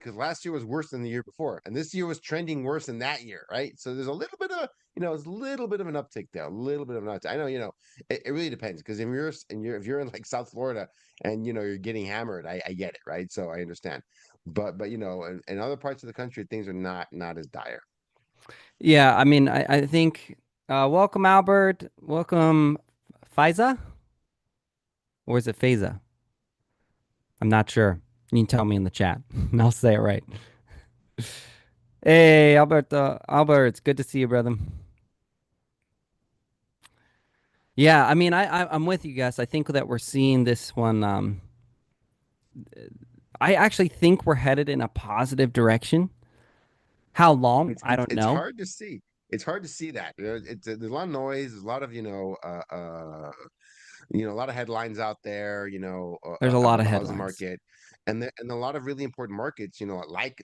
because last year was worse than the year before, and this year was trending worse than that year, right? So there's a little bit of, it's a little bit of an uptick there, a little bit of an uptick. I know, it really depends because if you're in like South Florida and you're getting hammered, I get it, right? So I understand, but in other parts of the country, things are not as dire. Yeah, I mean, I think, welcome Albert, welcome Faiza, or is it Faiza? I'm not sure. You can tell me in the chat, and I'll say it right. Hey, Albert, Albert, it's good to see you, brother. Yeah, I mean, I'm with you guys. I think that we're seeing this one. I actually think we're headed in a positive direction. How long? It's I it's don't it's know. hard to see. It's hard to see that. There's a lot of noise. There's a lot of a lot of headlines out there, There's a lot about of the housing headlines. market, and a lot of really important markets,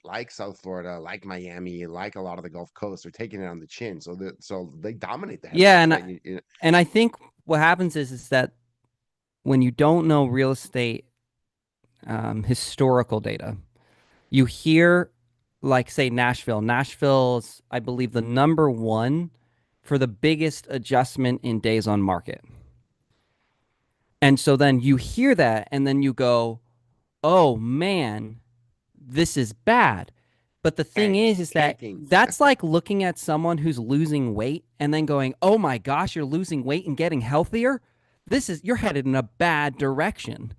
like South Florida, like Miami, like a lot of the Gulf Coast, are taking it on the chin. So they dominate the Yeah, headlines, right? and I think what happens is that when you don't know real estate historical data, you hear, like, say, Nashville. Nashville's, I believe, the number one for the biggest adjustment in days on market. And so then you hear that and then you go, "Oh man, this is bad." But the thing is that Tanking. that's like looking at someone who's losing weight and then going, "Oh my gosh, you're losing weight and getting healthier. You're headed in a bad direction."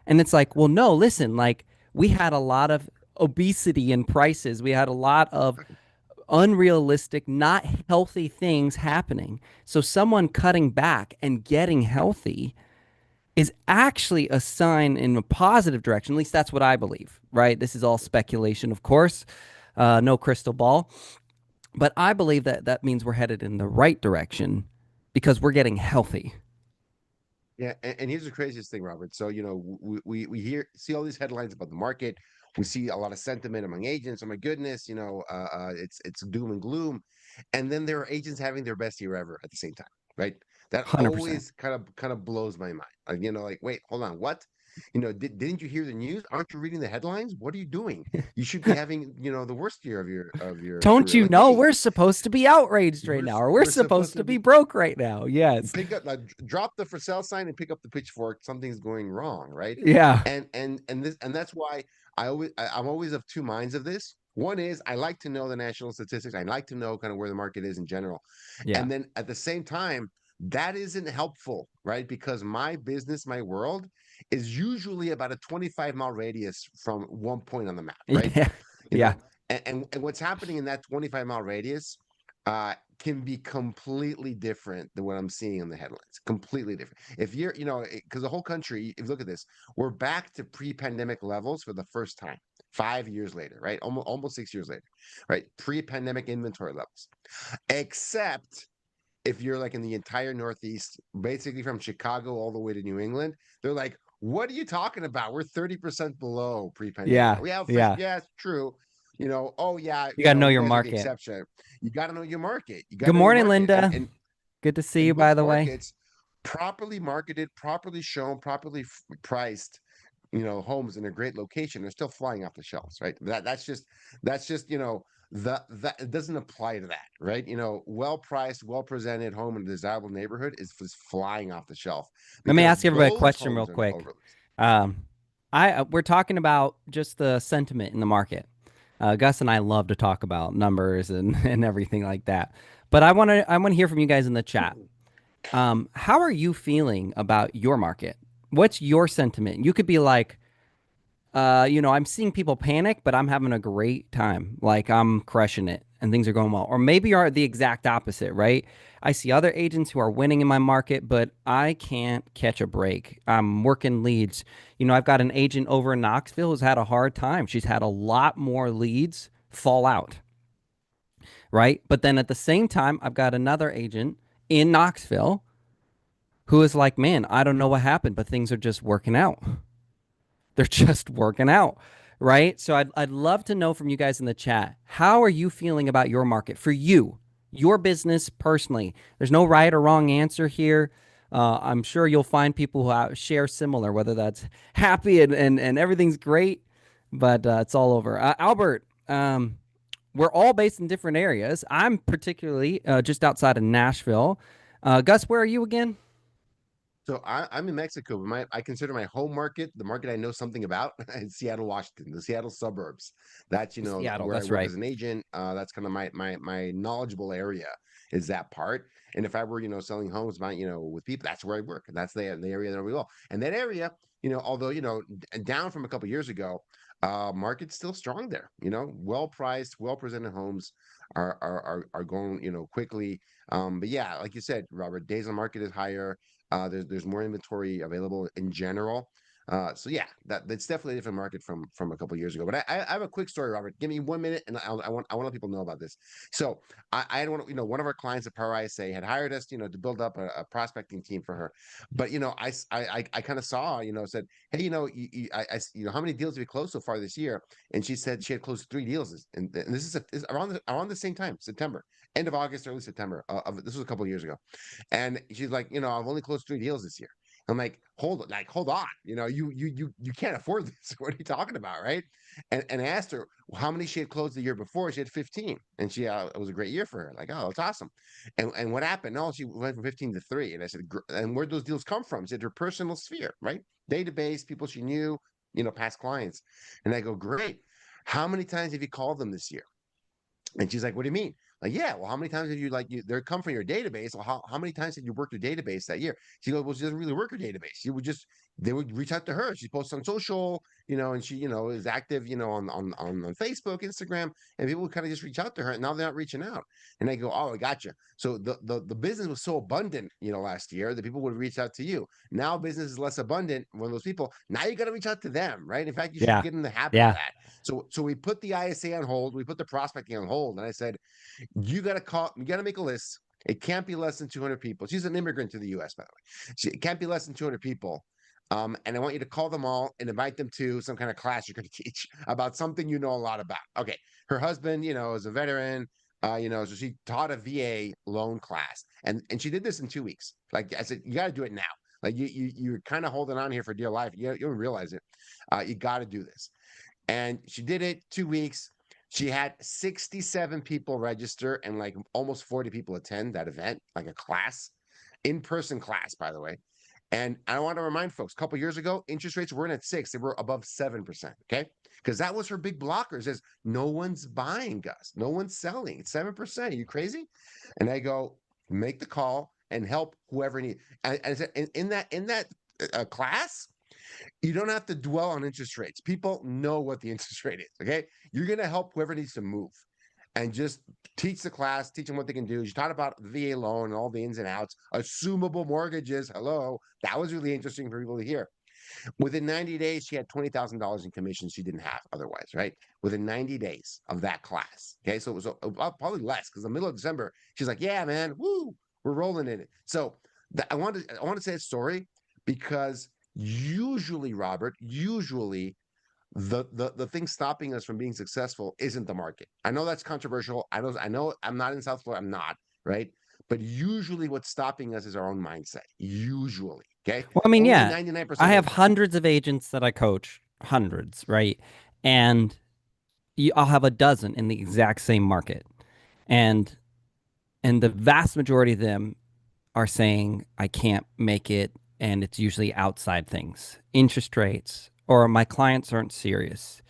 And it's like, well, no, listen, like, we had a lot of obesity in prices. We had a lot of unrealistic, not healthy things happening. So someone cutting back and getting healthy is actually a sign in a positive direction. At least that's what I believe, right? This is all speculation, of course, no crystal ball. But I believe that that means we're headed in the right direction because we're getting healthy. Yeah, and here's the craziest thing, Robert. So, we see all these headlines about the market. We see a lot of sentiment among agents. Oh my goodness, it's doom and gloom, and then there are agents having their best year ever at the same time, right? That 100%. always kind of blows my mind. Like, wait, hold on, what? Didn't you hear the news? Aren't you reading the headlines? What are you doing? You should be having, the worst year of your Don't career. you Like, know wait, we're supposed to be outraged right we're now, or we're we're supposed supposed to to be be broke right now? Yes. pick up drop the for sale sign and pick up the pitchfork. Something's going wrong, right? Yeah. And that's why I'm always of two minds of this. One is I like to know the national statistics. I like to know kind of where the market is in general, Yeah. and then at the same time, that isn't helpful, right? Because my business, my world, is usually about a 25-mile radius from one point on the map, right? Yeah. you Yeah. know and what's happening in that 25-mile radius can be completely different than what I'm seeing in the headlines. Completely different. If you're, because the whole country, if you look at this, we're back to pre-pandemic levels for the first time, 5 years later, right? Almost 6 years later, right? Pre-pandemic inventory levels, except if you're like in the entire Northeast, basically from Chicago all the way to New England. They're like, what are you talking about? We're 30% below pre-pandemic. Yeah. Yeah, Yeah. yeah, it's true. Oh yeah, You got to know you your guys are the market. exception. You got to know your market. You got to Good know your morning, market. And Linda. and Good to see you, and by most the way. markets, properly marketed, properly shown, properly priced, homes in a great location are still flying off the shelves, right? That's just that it doesn't apply to that, right? Well priced, well presented home in a desirable neighborhood is flying off the shelf Let me because ask everybody a those question real homes are not quick. overlooked. Um, we're talking about just the sentiment in the market. Gus and I love to talk about numbers and and everything like that. But I want to hear from you guys in the chat. How are you feeling about your market? What's your sentiment? You could be like, I'm seeing people panic, but I'm having a great time. Like, I'm crushing it and things are going well. Or maybe you're the exact opposite, right? I see other agents who are winning in my market, but I can't catch a break. I'm working leads. I've got an agent over in Knoxville who's had a hard time. She's had a lot more leads fall out, right? But then at the same time, I've got another agent in Knoxville who is like, man, I don't know what happened, but things are just working out. They're just working out, right? So I'd love to know from you guys in the chat, how are you feeling about your market for you, your business personally? There's no right or wrong answer here. I'm sure you'll find people who share similar, whether that's happy and everything's great. but it's all over. Albert, we're all based in different areas. I'm particularly just outside of Nashville. Gus, where are you again? So I'm in Mexico, but I consider my home market, the market I know something about, in Seattle, Washington, the Seattle suburbs. That's Seattle. where I That's work right. as an agent. That's kind of my knowledgeable area is that part. And if I were selling homes, with people, that's where I work, and that's the area that we all. And that area, although down from a couple years ago, market's still strong there. Well priced, well presented homes are going quickly. But yeah, like you said, Robert, days on market is higher. There's more inventory available in general. So yeah, that's definitely a different market from a couple of years ago. But I have a quick story, Robert. Give me 1 minute, and I want to let people know about this. So I had one of our clients at Power ISA had hired us, to build up a prospecting team for her. But I kind of saw, said, hey, how many deals have you closed so far this year? And she said she had closed 3 deals, and this is around the same time, September, end of August, early September. This was a couple of years ago. And she's like, I've only closed 3 deals this year. I'm like, hold on. You can't afford this. What are you talking about? Right. And I asked her how many she had closed the year before. She had 15. And it was a great year for her. Like, oh, that's awesome. And what happened? No, she went from 15 to 3. And I said, and where'd those deals come from? She said her personal sphere, right? Database, people she knew, past clients. And I go, great. How many times have you called them this year? And she's like, what do you mean? Like, yeah, well, how many times have they're come from your database? Well, how many times did you work your database that year? She goes, well, she doesn't really work her database. They would reach out to her. She posts on social, and she, is active, on Facebook, Instagram, and people would kind of just reach out to her. And now they're not reaching out. And I go, oh, I got you. So the business was so abundant, last year that people would reach out to you. Now business is less abundant. One of those people, now you got to reach out to them, right? In fact, you should Yeah. get in the habit of Yeah. that. So we put the ISA on hold. We put the prospecting on hold. And I said, you got to call, you got to make a list. It can't be less than 200 people. She's an immigrant to the US, by the way. It can't be less than 200 people. And I want you to call them all and invite them to some kind of class you're going to teach about something you know a lot about. Okay. Her husband, is a veteran. So she taught a VA loan class, and she did this in 2 weeks. Like I said, you got to do it now. Like you're kind of holding on here for dear life. You don't realize it. You got to do this. And she did it 2 weeks. She had 67 people register and like almost 40 people attend that event, like a class, in-person class, by the way. And I want to remind folks, a couple years ago, interest rates weren't at 6, they were above 7%. Okay. Because that was her big blocker. Says no one's buying, Gus. No one's selling. It's 7%. Are you crazy? And I go, make the call and help whoever needs. And I said, in that class, you don't have to dwell on interest rates. People know what the interest rate is. Okay. You're going to help whoever needs to move and just teach the class, teach them what they can do. You taught about the VA loan and all the ins and outs, assumable mortgages. Hello. That was really interesting for people to hear. Within 90 days, she had $20,000 in commissions she didn't have otherwise, right? Within 90 days of that class. Okay. So it was probably less because the middle of December, she's like, yeah, man, woo, we're rolling in it. So I want to say a story because usually, Robert, the thing stopping us from being successful isn't the market. I know that's controversial. I know I'm not in South Florida. I'm not, right? But usually what's stopping us is our own mindset. Usually. Okay. Well, I mean, Only yeah, 99% I of the have time. hundreds of agents that I coach, hundreds, right? And I'll have a dozen in the exact same market, and the vast majority of them are saying I can't make it, and it's usually outside things, interest rates, or my clients aren't serious.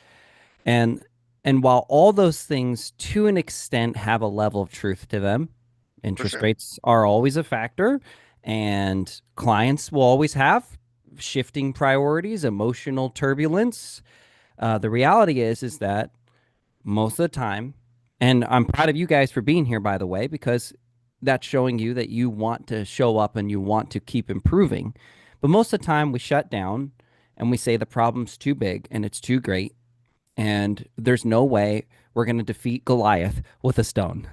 And while all those things to an extent have a level of truth to them, For interest sure. rates are always a factor, and clients will always have shifting priorities, emotional turbulence. The reality is that most of the time, and I'm proud of you guys for being here, by the way, because that's showing you that you want to show up and you want to keep improving. But most of the time, we shut down and we say the problem's too big and it's too great, and there's no way we're going to defeat Goliath with a stone.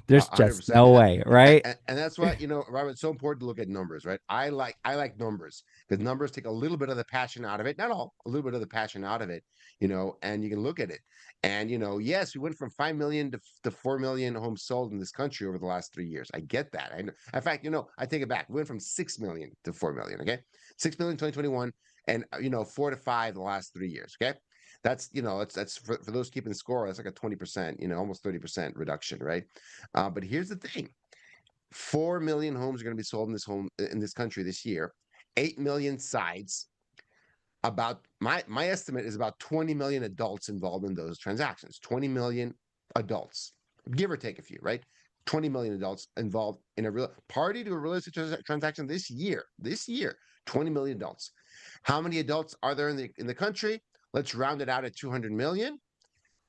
There's just 100%. no way, right? And that's why, Robert, it's so important to look at numbers, right? I like numbers because numbers take a little bit of the passion out of it. Not all, a little bit of the passion out of it, and you can look at it. And, yes, we went from 5 million to 4 million homes sold in this country over the last 3 years. I get that. In fact, I take it back. We went from 6 million to 4 million. Okay. 6 million in 2021 and, 4 to 5 the last 3 years. Okay. That's that's for those keeping score. That's like a 20%, almost 30% reduction, right? But here's the thing: 4 million homes are going to be sold in this country this year. 8 million sides. About my estimate is about 20 million adults involved in those transactions. 20 million adults, give or take a few, right? 20 million adults involved in a real party to a real estate transaction this year. This year, 20 million adults. How many adults are there in the country? Let's round it out at 200 million.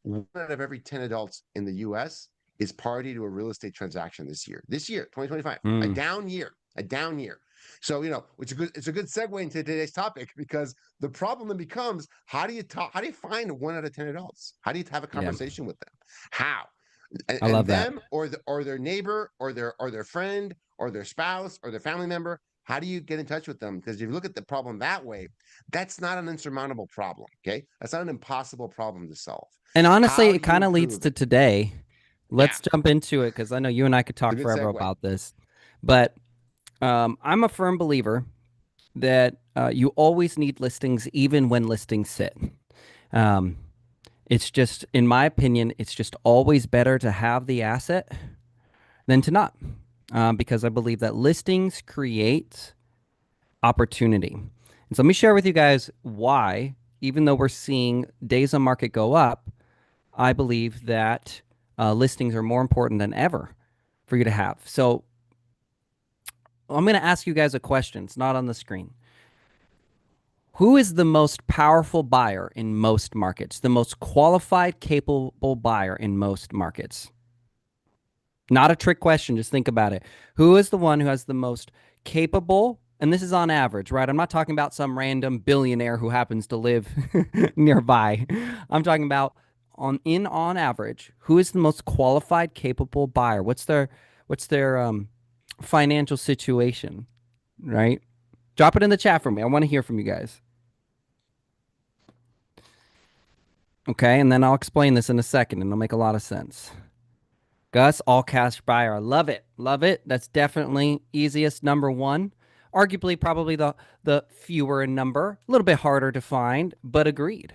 1 out of every 10 adults in the US is party to a real estate transaction this year. This year, 2025, a Mm, down year, a down year. So, it's a good segue into today's topic, because the problem then becomes, how do you find 1 out of 10 adults? How do you have a yeah, conversation with them? How? I And love that. them, or their neighbor, or their friend, or their spouse, or their family member. How do you get in touch with them? Because if you look at the problem that way, that's not an insurmountable problem. Okay, that's not an impossible problem to solve. And honestly, How it do you kind of leads improve to it? today. Yeah, Let's jump into it because I know you and I could it's a talk good forever segue. about this. But I'm a firm believer that you always need listings, even when listings sit. Um, it's just, in my opinion, it's just always better to have the asset than to not, because I believe that listings create opportunity. And so let me share with you guys why, even though we're seeing days on market go up, I believe that listings are more important than ever for you to have. So I'm going to ask you guys a question. It's not on the screen. Who is the most powerful buyer in most markets? The most qualified, capable buyer in most markets? Not a trick question. Just think about it. Who is the one who has the most capable? And this is on average, right? I'm not talking about some random billionaire who happens to live nearby. I'm talking about on average, who is the most qualified, capable buyer? What's their financial situation, right? Drop it in the chat for me. I want to hear from you guys. Okay, and then I'll explain this in a second, and it'll make a lot of sense. Gus, all cash buyer. I love it. Love it. That's definitely easiest number one. Arguably, probably the fewer in number. A little bit harder to find, but agreed.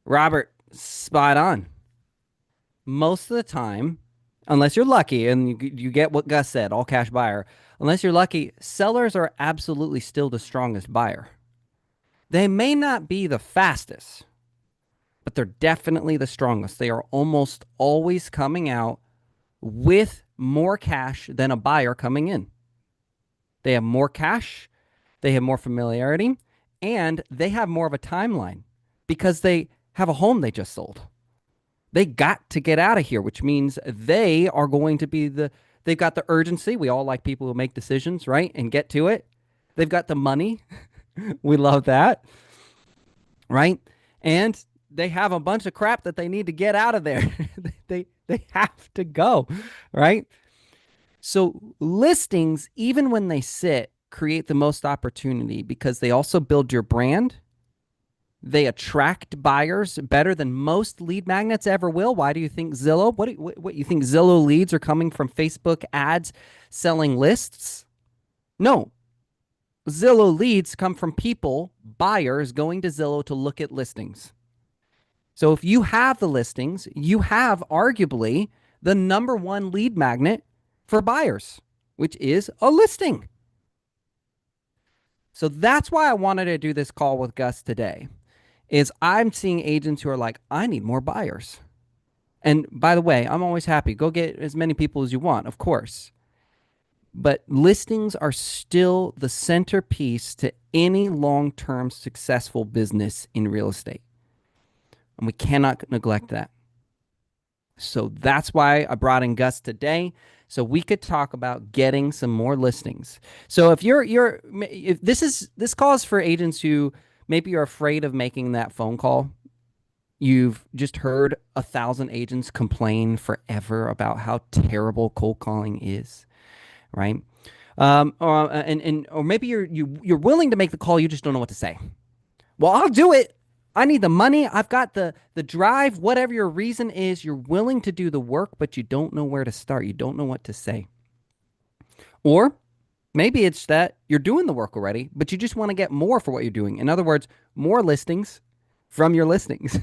Robert, spot on. Most of the time, unless you're lucky and you get what Gus said, all cash buyer, unless you're lucky, sellers are absolutely still the strongest buyer. They may not be the fastest, but they're definitely the strongest. They are almost always coming out with more cash than a buyer coming in. They have more cash, they have more familiarity, and they have more of a timeline because they have a home they just sold. They got to get out of here, which means they are going to be they've got the urgency. We all like people who make decisions, right? And get to it. They've got the money. We love that, right? And they have a bunch of crap that they need to get out of there. they have to go, right? So listings, even when they sit, create the most opportunity because they also build your brand. They attract buyers better than most lead magnets ever will. Why do you think Zillow? What you think Zillow leads are coming from Facebook ads selling lists? No. Zillow leads come from people, buyers going to Zillow to look at listings. So if you have the listings, you have arguably the number one lead magnet for buyers, which is a listing. So that's why I wanted to do this call with Gus today. Is I'm seeing agents who are like, I need more buyers. And by the way, I'm always happy. Go get as many people as you want, of course. But listings are still the centerpiece to any long-term successful business in real estate. And we cannot neglect that. So that's why I brought in Gus today, so we could talk about getting some more listings. So if this call is for agents who maybe you're afraid of making that phone call. You've just heard 1,000 agents complain forever about how terrible cold calling is, right? Or maybe you're willing to make the call, you just don't know what to say. Well, I'll do it. I need the money. I've got the drive. Whatever your reason is, you're willing to do the work, but you don't know where to start. You don't know what to say. Or maybe it's that you're doing the work already, but you just want to get more for what you're doing. In other words, more listings from your listings.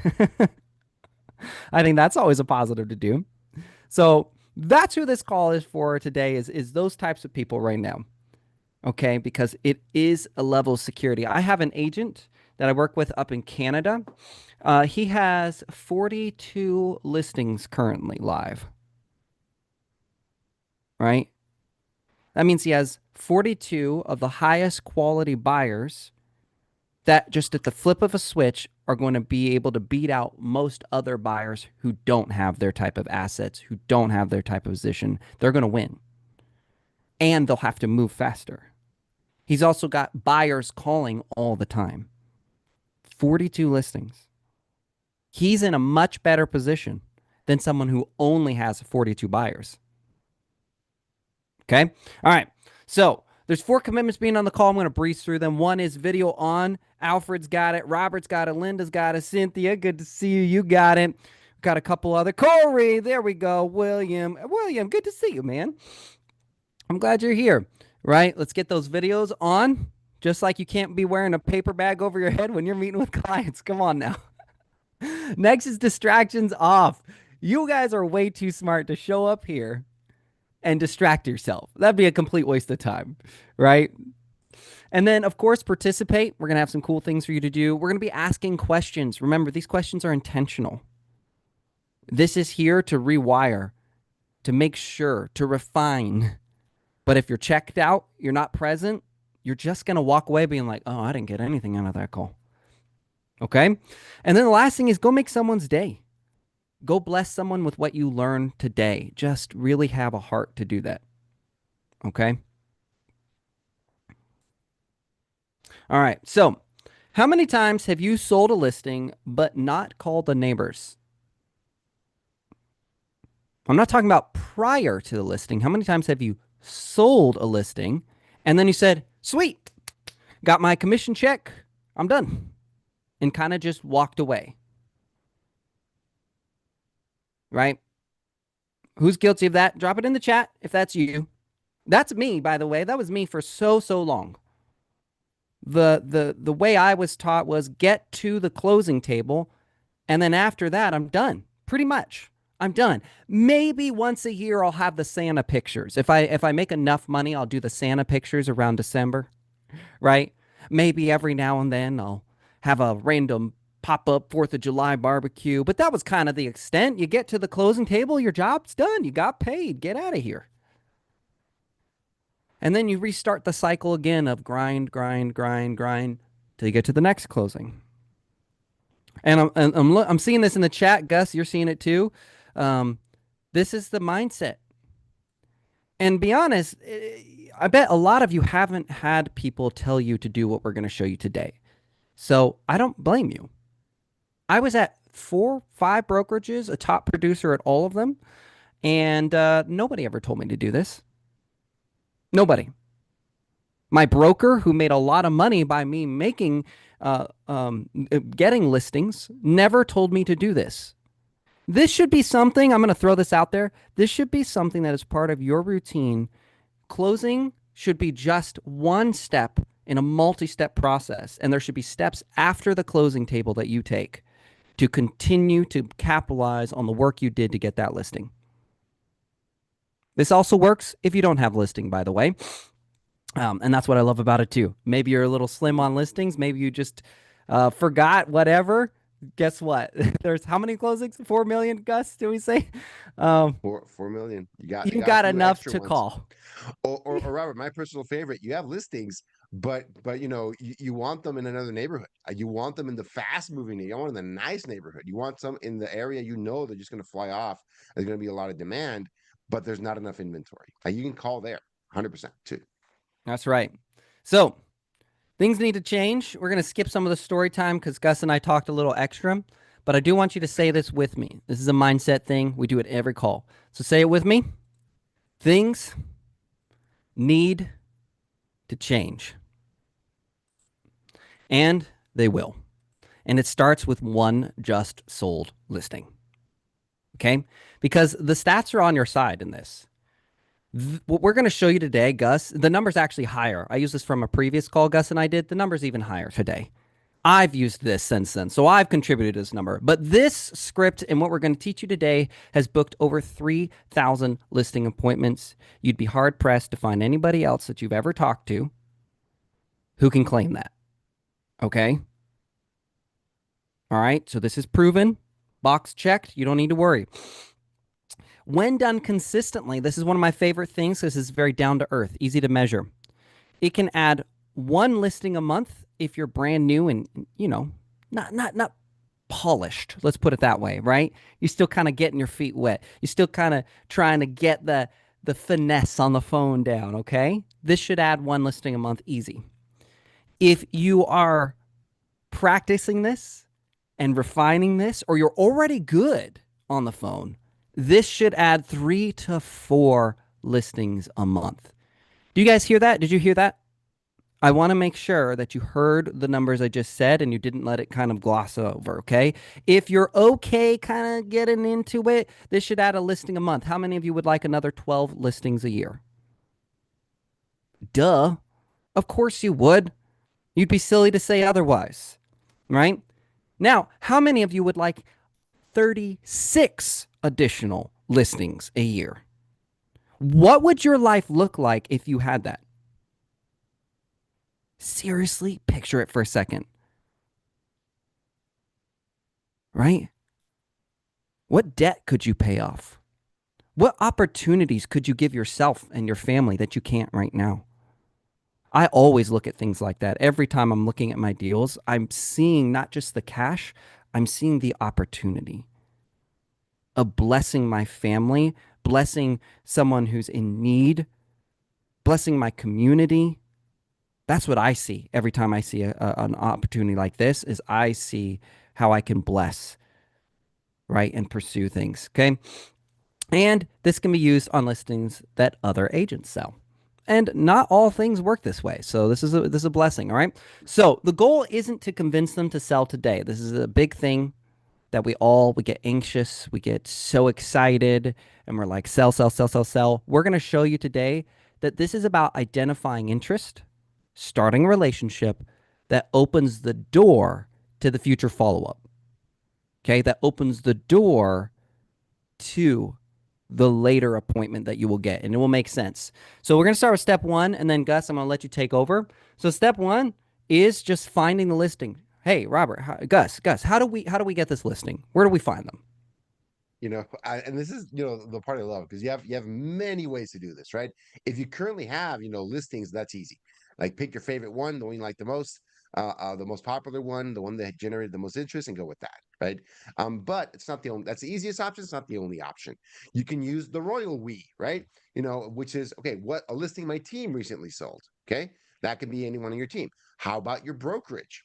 I think that's always a positive to do. So that's who this call is for today is those types of people right now. Okay, because it is a level of security. I have an agent that I work with up in Canada. He has 42 listings currently live, right? That means he has 42 of the highest quality buyers that just at the flip of a switch are going to be able to beat out most other buyers who don't have their type of assets, who don't have their type of position. They're going to win. And they'll have to move faster. He's also got buyers calling all the time. 42 listings. He's in a much better position than someone who only has 42 buyers. Okay? All right. So there's 4 commitments being on the call. I'm going to breeze through them. One is video on. Alfred's got it. Robert's got it. Linda's got it. Cynthia, good to see you. You got it. Got a couple other. Corey, there we go. William, good to see you, man. I'm glad you're here. Right? Let's get those videos on. Just like you can't be wearing a paper bag over your head when you're meeting with clients. Come on now. Next is distractions off. You guys are way too smart to show up here and distract yourself. That'd be a complete waste of time, right? And then, of course, participate. We're going to have some cool things for you to do. We're going to be asking questions. Remember, these questions are intentional. This is here to rewire, to make sure, to refine. But if you're checked out, you're not present, you're just going to walk away being like, oh, I didn't get anything out of that call. Okay? And then the last thing is go make someone's day. Go bless someone with what you learned today. Just really have a heart to do that. Okay? All right. So, how many times have you sold a listing but not called the neighbors? I'm not talking about prior to the listing. How many times have you sold a listing and then you said, sweet, got my commission check, I'm done, and kind of just walked away? Right? Who's guilty of that? Drop it in the chat if that's you. That's me, by the way. That was me for so long. The way I was taught was get to the closing table, and then after that, I'm done. Pretty much. I'm done. Maybe once a year I'll have the Santa pictures. If I make enough money, I'll do the Santa pictures around December, right? Maybe every now and then I'll have a random pop-up 4th of July barbecue, but that was kind of the extent. You get to the closing table, your job's done. You got paid. Get out of here. And then you restart the cycle again of grind till you get to the next closing. And I'm seeing this in the chat. Gus, you're seeing it too. This is the mindset. And be honest, I bet a lot of you haven't had people tell you to do what we're going to show you today. So I don't blame you. I was at 4, 5 brokerages, a top producer at all of them, and nobody ever told me to do this. Nobody. My broker, who made a lot of money by me making, getting listings, never told me to do this. This should be something, I'm going to throw this out there. This should be something that is part of your routine. Closing should be just one step in a multi-step process. And there should be steps after the closing table that you take to continue to capitalize on the work you did to get that listing. This also works if you don't have listing, by the way. And that's what I love about it too. Maybe you're a little slim on listings. Maybe you just forgot, whatever. Guess what? There's how many closings? 4 million, Gus, do we say? 4 million. You got a few enough extra to ones. call. Or Robert, my personal favorite, you have listings, but you want them in another neighborhood. You want them in the fast moving, you want them in the nice neighborhood. You want some in the area they're just going to fly off. There's going to be a lot of demand, but there's not enough inventory. You can call there 100% too. That's right. So things need to change. We're going to skip some of the story time because Gus and I talked a little extra, but I do want you to say this with me. This is a mindset thing. We do it every call. So say it with me. Things need to change. And they will. And it starts with one just sold listing. Okay? Because the stats are on your side in this. What we're going to show you today, Gus, the number's actually higher. I used this from a previous call Gus and I did. The number's even higher today. I've used this since then. So I've contributed to this number. But this script and what we're going to teach you today has booked over 3,000 listing appointments. You'd be hard pressed to find anybody else that you've ever talked to who can claim that. Okay. All right. So this is proven, box checked. You don't need to worry. When done consistently, this is one of my favorite things. This is very down to earth, easy to measure. It can add one listing a month if you're brand new and, not polished. Let's put it that way, right? You're still kind of getting your feet wet. You're still kind of trying to get the finesse on the phone down, okay? This should add one listing a month easy. If you are practicing this and refining this, or you're already good on the phone, this should add 3 to 4 listings a month. Do you guys hear that? Did you hear that? I want to make sure that you heard the numbers I just said and you didn't let it kind of gloss over, okay? If you're okay kind of getting into it, this should add a listing a month. How many of you would like another 12 listings a year? Duh. Of course you would. You'd be silly to say otherwise, right? Now, how many of you would like 36 additional listings a year? What would your life look like if you had that? Seriously, picture it for a second. Right? What debt could you pay off? What opportunities could you give yourself and your family that you can't right now? I always look at things like that. Every time I'm looking at my deals, I'm seeing not just the cash, I'm seeing the opportunity of blessing my family, blessing someone who's in need, blessing my community. That's what I see every time I see an opportunity like this is I see how I can bless, right, and pursue things, okay? And this can be used on listings that other agents sell. And not all things work this way. So this is a blessing, all right? So the goal isn't to convince them to sell today. This is a big thing that we get anxious, we get so excited, and we're like, sell, sell, sell, sell, sell. We're going to show you today that this is about identifying interest, starting a relationship that opens the door to the future follow-up. Okay, that opens the door to the later appointment that you will get, and it will make sense. So we're going to start with step 1, and then Gus, I'm going to let you take over. So step 1 is just finding the listing. Hey, Robert, Gus, how do we get this listing? Where do we find them? And this is the part I love because you have many ways to do this, right? If you currently have listings, that's easy. Like pick your favorite one, the one you like the most popular one, the one that generated the most interest, and go with that, right? But it's not the only. That's the easiest option. It's not the only option. You can use the royal we, right? Which is okay. What a listing my team recently sold. Okay, that can be anyone in your team. How about your brokerage?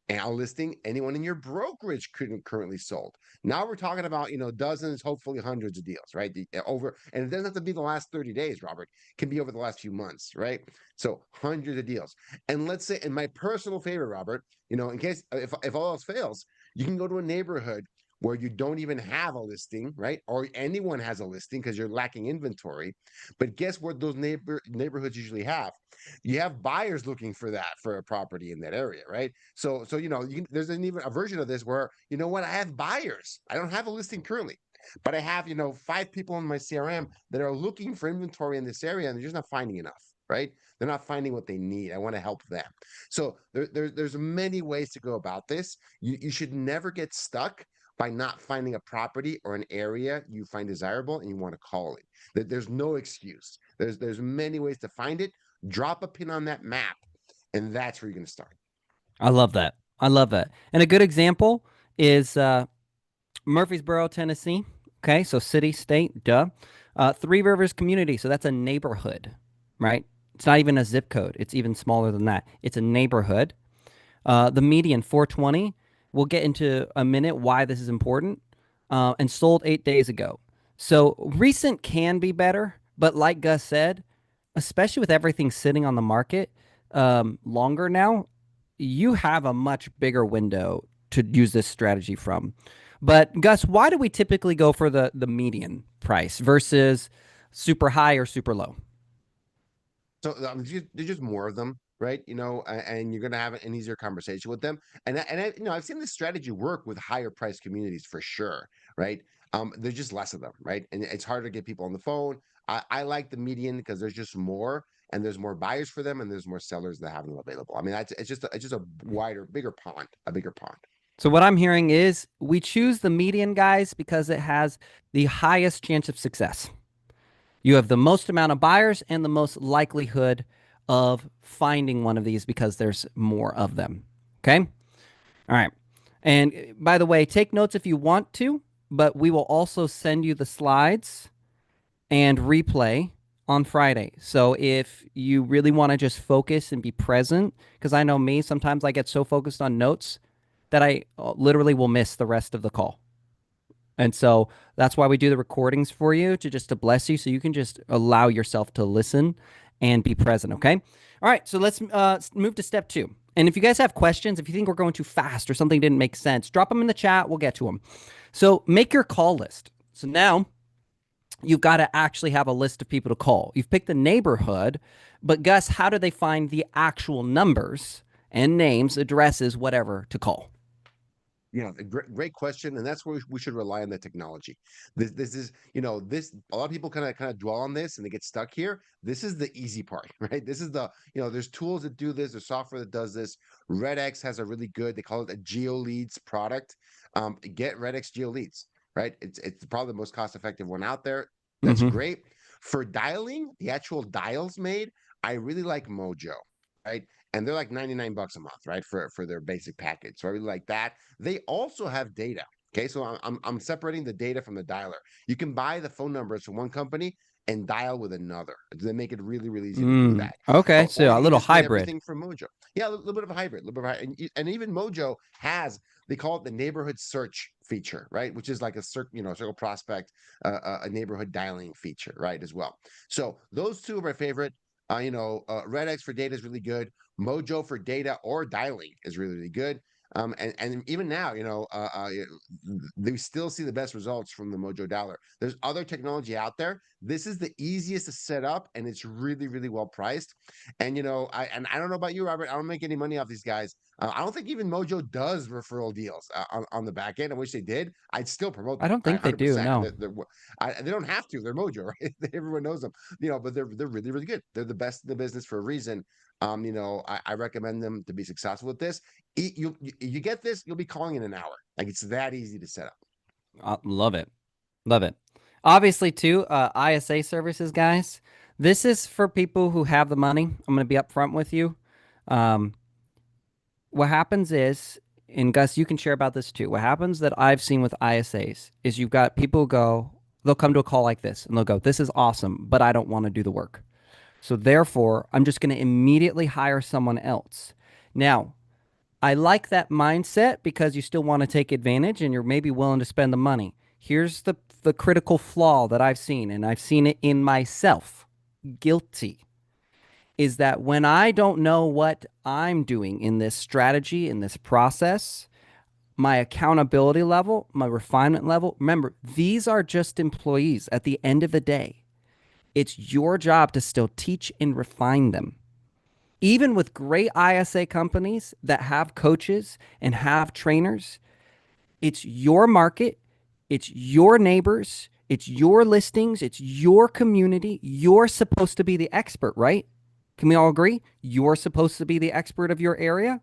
And a listing anyone in your brokerage couldn't currently sold. Now we're talking about dozens, hopefully hundreds of deals, right? Over, and it doesn't have to be the last 30 days, Robert. It can be over the last few months, right? So hundreds of deals. And let's say, in my personal favorite, Robert, in case if all else fails, you can go to a neighborhood where you don't even have a listing, right? Or anyone has a listing because you're lacking inventory. But guess what those neighborhoods usually have? You have buyers looking for a property in that area, right? So there's even a version of this where what, I have buyers. I don't have a listing currently, but I have 5 people in my CRM that are looking for inventory in this area, and they're just not finding enough, right? They're not finding what they need. I want to help them. So there's many ways to go about this. You should never get stuck by not finding a property or an area you find desirable and you want to call it. There's no excuse. There's many ways to find it. Drop a pin on that map, and that's where you're going to start. I love that. I love that. And a good example is Murfreesboro, Tennessee. Okay, so city, state, duh. Three Rivers community. So that's a neighborhood, right? It's not even a zip code. It's even smaller than that. It's a neighborhood. The median 420. We'll get into a minute why this is important. And sold 8 days ago. So recent can be better, but like Gus said, especially with everything sitting on the market longer now, you have a much bigger window to use this strategy from. But Gus, why do we typically go for the median price versus super high or super low? So there's just more of them. right? And you're going to have an easier conversation with them. I've seen this strategy work with higher price communities for sure, right? There's just less of them, right? And it's harder to get people on the phone. I like the median because there's just more, and there's more buyers for them, and there's more sellers that have them available. I mean, it's just a wider, bigger pond, a bigger pond. So what I'm hearing is we choose the median, guys, because it has the highest chance of success. You have the most amount of buyers and the most likelihood of finding one of these because there's more of them. Okay? All right. And by the way, take notes if you want to, but we will also send you the slides and replay on Friday. So if you really want to just focus and be present, because I know me, sometimes I get so focused on notes that I literally will miss the rest of the call. And so that's why we do the recordings for you to bless you so you can just allow yourself to listen and be present, okay? All right, so let's move to step 2. And if you guys have questions, if you think we're going too fast or something didn't make sense, drop them in the chat. We'll get to them. So make your call list. So now you've got to actually have a list of people to call. You've picked the neighborhood, but Gus, how do they find the actual numbers and names, addresses, whatever to call? Great question, and that's where we should rely on the technology. This is, this a lot of people kind of dwell on this and they get stuck here. This is the easy part, right? This is there's tools that do this, there's software that does this. RedX has a really good, they call it a GeoLeads product. Get RedX GeoLeads, right? It's probably the most cost-effective one out there. That's great. For dialing, the actual dials made, I really like Mojo, right? And they're like 99 bucks a month, right? For their basic package. So I really like that. They also have data. Okay. So I'm separating the data from the dialer. You can buy the phone numbers from one company and dial with another. They make it really, really easy to do that. Okay. Or So you a can little just get hybrid. everything from Mojo. Yeah, a little bit of a hybrid, and even Mojo has, they call it the neighborhood search feature, right? Which is like a circle prospect, a neighborhood dialing feature, right? As well. So those two are my favorite. RedX for data is really good. Mojo for data or dialing is really, really good. And even now, they still see the best results from the Mojo dialer. There's other technology out there. This is the easiest to set up, and it's really, really well priced. And I don't know about you, Robert. I don't make any money off these guys. I don't think even Mojo does referral deals on the back end. I wish they did. I'd still promote I them. don't think they do. 100%. No. They don't have to. They're Mojo, right? Everyone knows them. But they're really, really good. They're the best in the business for a reason. I recommend them to be successful with this. You get this, you'll be calling in an hour. Like, it's that easy to set up. Love it. Love it. Obviously, too, ISA services, guys. This is for people who have the money. I'm going to be upfront with you. What happens is, and Gus, you can share about this too. What happens that I've seen with ISAs is you've got people they'll come to a call like this and they'll go, this is awesome, but I don't want to do the work. So therefore, I'm just going to immediately hire someone else. Now, I like that mindset because you still want to take advantage and you're maybe willing to spend the money. Here's the critical flaw that I've seen, and I've seen it in myself, guilty, is that when I don't know what I'm doing in this strategy, in this process, my accountability level, my refinement level, remember, these are just employees at the end of the day. It's your job to still teach and refine them. Even with great ISA companies that have coaches and have trainers, it's your market, it's your neighbors, it's your listings, it's your community. You're supposed to be the expert, right? Can we all agree? You're supposed to be the expert of your area.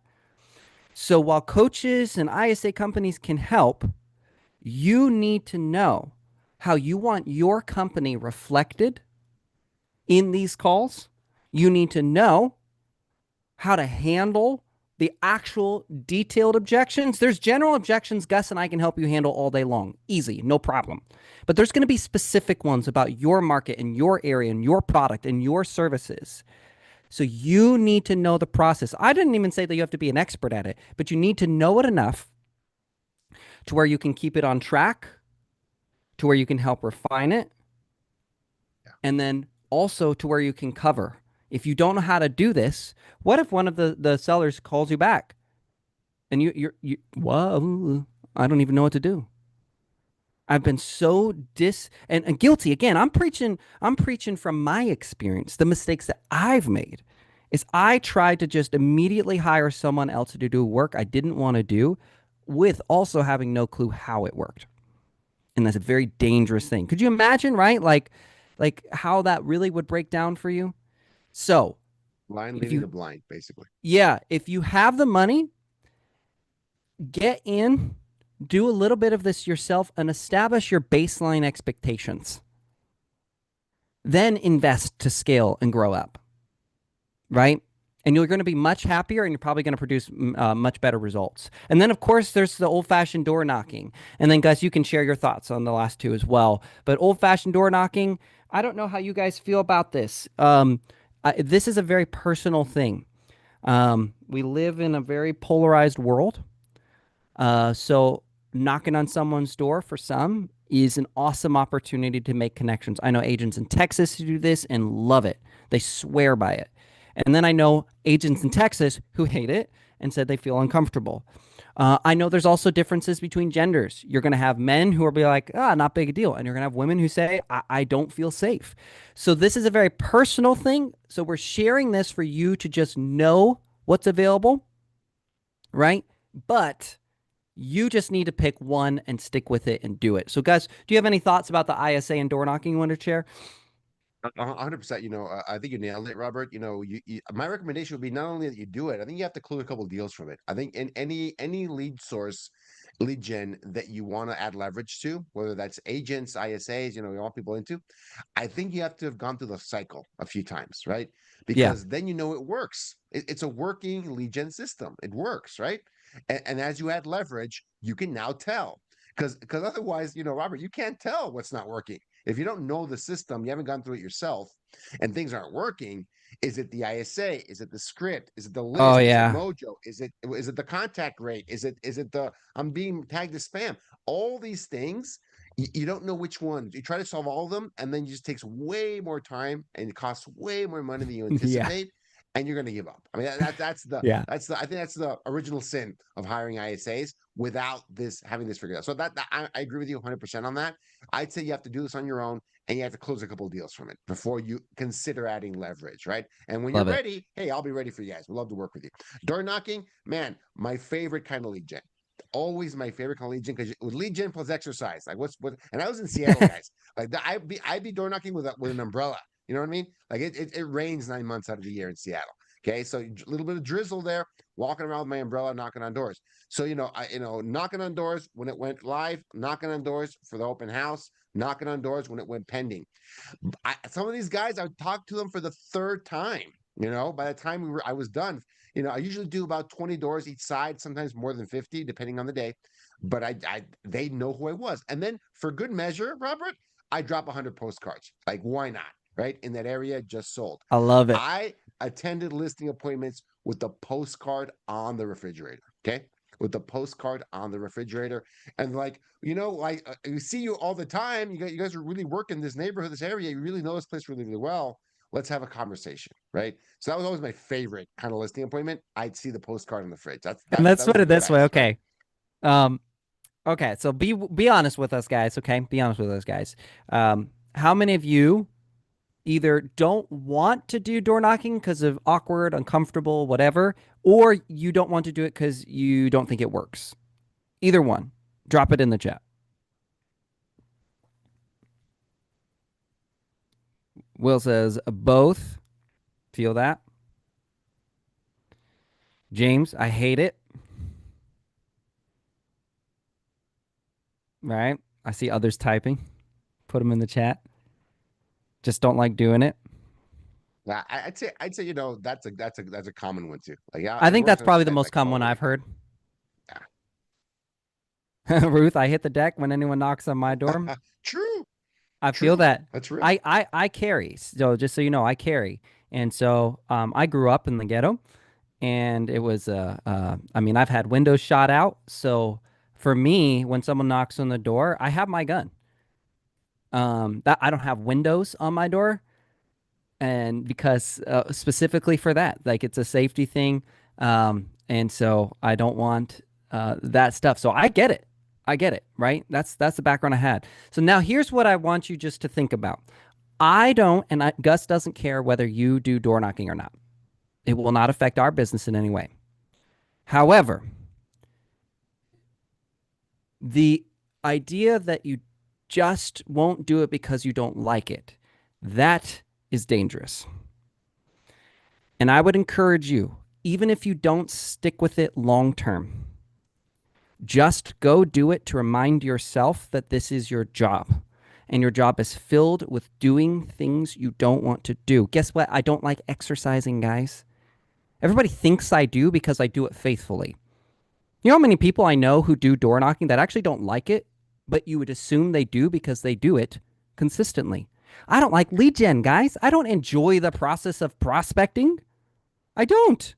So while coaches and ISA companies can help, you need to know how you want your company reflected in these calls. You need to know how to handle the actual detailed objections. There's general objections Gus and I can help you handle all day long. Easy, no problem. But there's going to be specific ones about your market and your area and your product and your services. So you need to know the process. I didn't even say that you have to be an expert at it, but you need to know it enough to where you can keep it on track, to where you can help refine it, and then also to where you can cover. If you don't know how to do this, what if one of the sellers calls you back and well, I don't even know what to do. I've been so and guilty. Again, I'm preaching from my experience, the mistakes that I've made. is I tried to just immediately hire someone else to do work I didn't want to do with also having no clue how it worked. And that's a very dangerous thing. Could you imagine, right? Like how that really would break down for you? So, Blind if leading you the blind, basically. yeah, if you have the money, get in, do a little bit of this yourself and establish your baseline expectations. Then invest to scale and grow up, right? And you're going to be much happier and you're probably going to produce much better results. And then, of course, there's the old fashioned door knocking. And then, Gus, you can share your thoughts on the last two as well. But old fashioned door knocking, I don't know how you guys feel about this. This is a very personal thing. We live in a very polarized world. So knocking on someone's door for some is an awesome opportunity to make connections. I know agents in Texas who do this and love it. They swear by it. And then I know agents in Texas who hate it and said they feel uncomfortable. I know there's also differences between genders. You're going to have men who will be like, ah, not big a deal. And you're going to have women who say, I don't feel safe. So this is a very personal thing. So we're sharing this for you to just know what's available, right? But you just need to pick one and stick with it and do it. So, guys, do you have any thoughts about the ISA and door knocking you want to share? 100%. I think you nailed it, Robert. My recommendation would be not only that you do it, I think you have to clue a couple deals from it. I think in any lead source, lead gen that you want to add leverage to, whether that's agents, ISAs, you want people into, I think you have to have gone through the cycle a few times, right? Yeah. Because then it works. It's a working lead gen system. It works, right? And as you add leverage, you can now tell. Because otherwise, Robert, you can't tell what's not working. If you don't know the system, you haven't gone through it yourself, and things aren't working. Is it the ISA? Is it the script? Is it the Oh, list? Is it yeah. Mojo? Is it the contact rate? Is it the I'm being tagged as spam? All these things, you don't know which ones. You try to solve all of them, and then it just takes way more time and it costs way more money than you Yeah. anticipate, and you're going to give up. I mean, Yeah. I think that's the original sin of hiring ISAs without this having this figured out. So I agree with you 100% on that. I'd say you have to do this on your own and you have to close a couple of deals from it before you consider adding leverage, right? And when you're Love it. ready, hey, I'll be ready for you guys. We'd love to work with you. Door knocking, man, my favorite kind of lead gen. Always my favorite kind of lead gen because with lead gen plus exercise, like what? And I was in Seattle, guys. Like I'd be door knocking with an umbrella. You know what I mean? Like it rains 9 months out of the year in Seattle. Okay, so a little bit of drizzle there, walking around with my umbrella, knocking on doors. So knocking on doors when it went live, knocking on doors for the open house, knocking on doors when it went pending. Some of these guys, I would talk to them for the third time. By the time I was done. I usually do about 20 doors each side, sometimes more than 50, depending on the day. But they know who I was, and then for good measure, Robert, I drop 100 postcards. Like, why not? Right in that area, just sold. I love it. I attended listing appointments with the postcard on the refrigerator. Okay. With the postcard on the refrigerator. And we see you all the time. You guys are really working this neighborhood, this area. You really know this place really, really well. Let's have a conversation. Right. So that was always my favorite kind of listing appointment. I'd see the postcard in the fridge. And That let's was put the it this way. best, right? Okay. Um, okay. So be honest with us, guys. Okay. Be honest with us, guys. How many of you either don't want to do door knocking because of awkward, uncomfortable, whatever, or you don't want to do it because you don't think it works? Either one. Drop it in the chat. Will says both. Feel that. James, I hate it. Right? I see others typing. Put them in the chat. Just don't like doing it. I'd say that's a common one too. Like, yeah, I it think works that's probably the 100%. most Like, common one totally. I've heard. Yeah. Ruth, I hit the deck when anyone knocks on my door. True. I feel True. that. That's real. I carry. So just so you know, I carry. And so I grew up in the ghetto and it was I mean, I've had windows shot out. So for me, when someone knocks on the door, I have my gun. That I don't have windows on my door, and because specifically for that, like it's a safety thing, and so I don't want that stuff. So I get it, right? That's the background I had. So now here's what I want you just to think about. I don't, and Gus doesn't care whether you do door knocking or not. It will not affect our business in any way. However, the idea that you just won't do it because you don't like it, that is dangerous. And I would encourage you, even if you don't stick with it long term, just go do it to remind yourself that this is your job. And your job is filled with doing things you don't want to do. Guess what? I don't like exercising, guys. Everybody thinks I do because I do it faithfully. You know how many people I know who do door knocking that actually don't like it, but you would assume they do because they do it consistently. I don't like lead gen, guys. I don't enjoy the process of prospecting. I don't.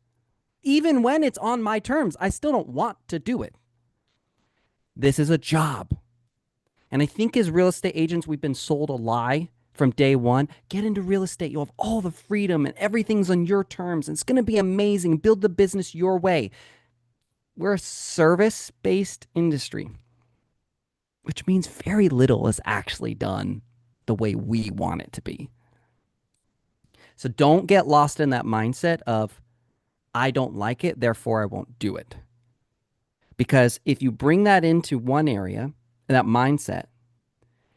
Even when it's on my terms, I still don't want to do it. This is a job. And I think as real estate agents, we've been sold a lie from day one. Get into real estate. You'll have all the freedom and everything's on your terms. And it's going to be amazing. Build the business your way. We're a service-based industry, which means very little is actually done the way we want it to be. So don't get lost in that mindset of, I don't like it, therefore I won't do it. Because if you bring that into one area, that mindset,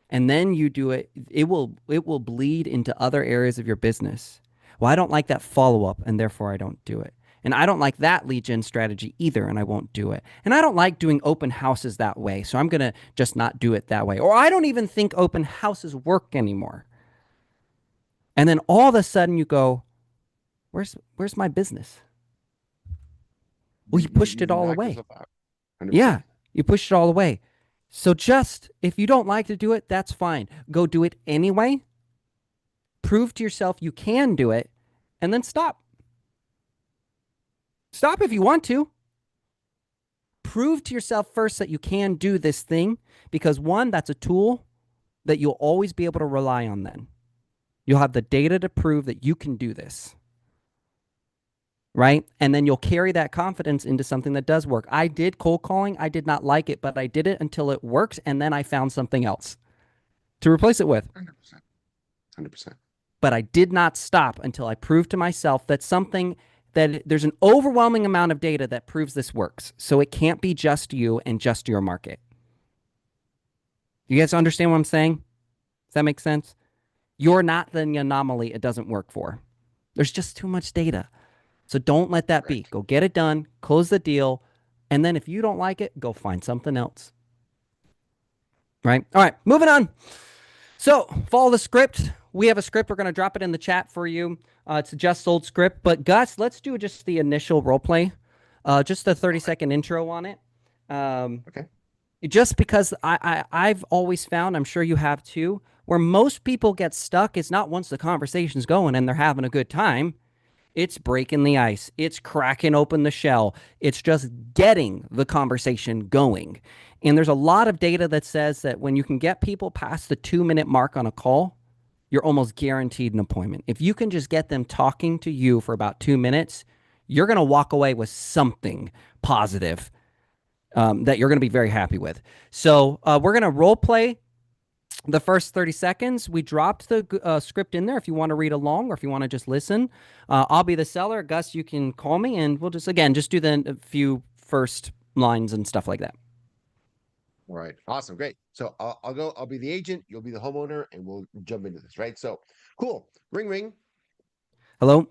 and then you do it, it will bleed into other areas of your business. Well, I don't like that follow-up, and therefore I don't do it. And I don't like that lead gen strategy either, and I won't do it. And I don't like doing open houses that way, so I'm going to just not do it that way. Or I don't even think open houses work anymore. And then all of a sudden you go, where's my business? Well, you pushed it all away. 100%. Yeah, you pushed it all away. So just, if you don't like to do it, that's fine. Go do it anyway. Prove to yourself you can do it, and then stop. Stop if you want to. Prove to yourself first that you can do this thing, because one, that's a tool that you'll always be able to rely on then. You'll have the data to prove that you can do this. Right? And then you'll carry that confidence into something that does work. I did cold calling. I did not like it, but I did it until it worked, and then I found something else to replace it with. 100%. 100%. But I did not stop until I proved to myself that there's an overwhelming amount of data that proves this works. So it can't be just you and just your market. You guys understand what I'm saying? Does that make sense? You're not the anomaly it doesn't work for. There's just too much data. So don't let that be. Go get it done, close the deal, and then if you don't like it, go find something else. Right? All right, moving on. So follow the script. We have a script. We're going to drop it in the chat for you. It's a just sold script. But Gus, let's do just the initial role play. Just a 30-second intro on it. Okay. Just because I've always found, I'm sure you have too, where most people get stuck is not once the conversation's going and they're having a good time. It's breaking the ice. It's cracking open the shell. It's just getting the conversation going. And there's a lot of data that says that when you can get people past the 2-minute mark on a call, you're almost guaranteed an appointment. If you can just get them talking to you for about 2 minutes, you're going to walk away with something positive that you're going to be very happy with. So we're going to role play the first 30 seconds. We dropped the script in there if you want to read along or if you want to just listen. I'll be the seller. Gus, you can call me, and we'll just do the few first lines and stuff like that. All right. Awesome. Great. So I'll be the agent. You'll be the homeowner, and we'll jump into this. Right. So cool. Ring, ring. Hello.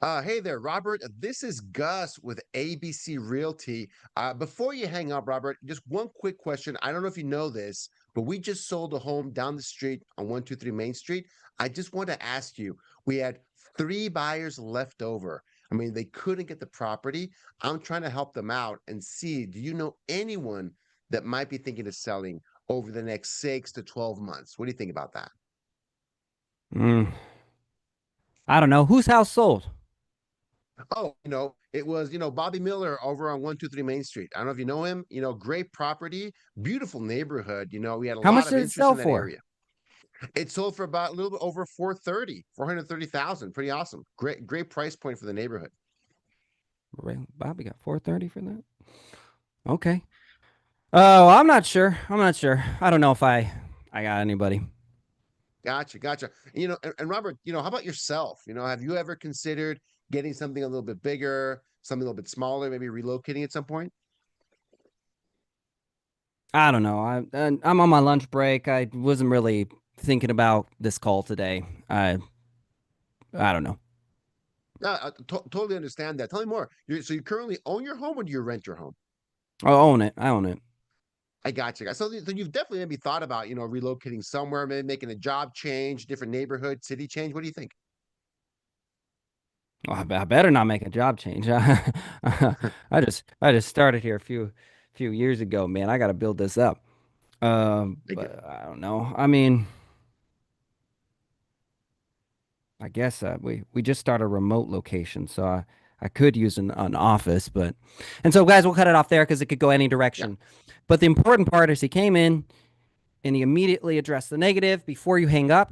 Hey there, Robert. This is Gus with ABC Realty. Before you hang up, Robert, just one quick question. I don't know if you know this, but we just sold a home down the street on 123 Main Street. I just want to ask you, we had 3 buyers left over. I mean, they couldn't get the property. I'm trying to help them out and see, do you know anyone that might be thinking of selling over the next 6 to 12 months? What do you think about that? I don't know. Whose house sold? Oh, it was, Bobby Miller over on 123 Main Street. I don't know if you know him, great property, beautiful neighborhood. We had a How lot much of did it interest sell in that for? area. It sold for about a little bit over 430,000. Pretty awesome. Great price point for the neighborhood. Bobby got 430 for that? Okay. Oh, I'm not sure. I don't know if I got anybody. Gotcha. And Robert, how about yourself? Have you ever considered getting something a little bit bigger, something a little bit smaller, maybe relocating at some point? I don't know. I'm on my lunch break. I wasn't really thinking about this call today. I don't know. No, totally understand that. Tell me more. So you currently own your home or do you rent your home? I own it. I own it. I got you, guys. So you've definitely maybe thought about, relocating somewhere, maybe making a job change, different neighborhood, city change. What do you think? Well, I better not make a job change. I just started here a few years ago, man. I got to build this up. I get But I don't know. I mean, I guess we just started a remote location, so I could use an office, but and so guys, we'll cut it off there because it could go any Yeah. direction. But the important part is he came in and he immediately addressed the negative before you hang up,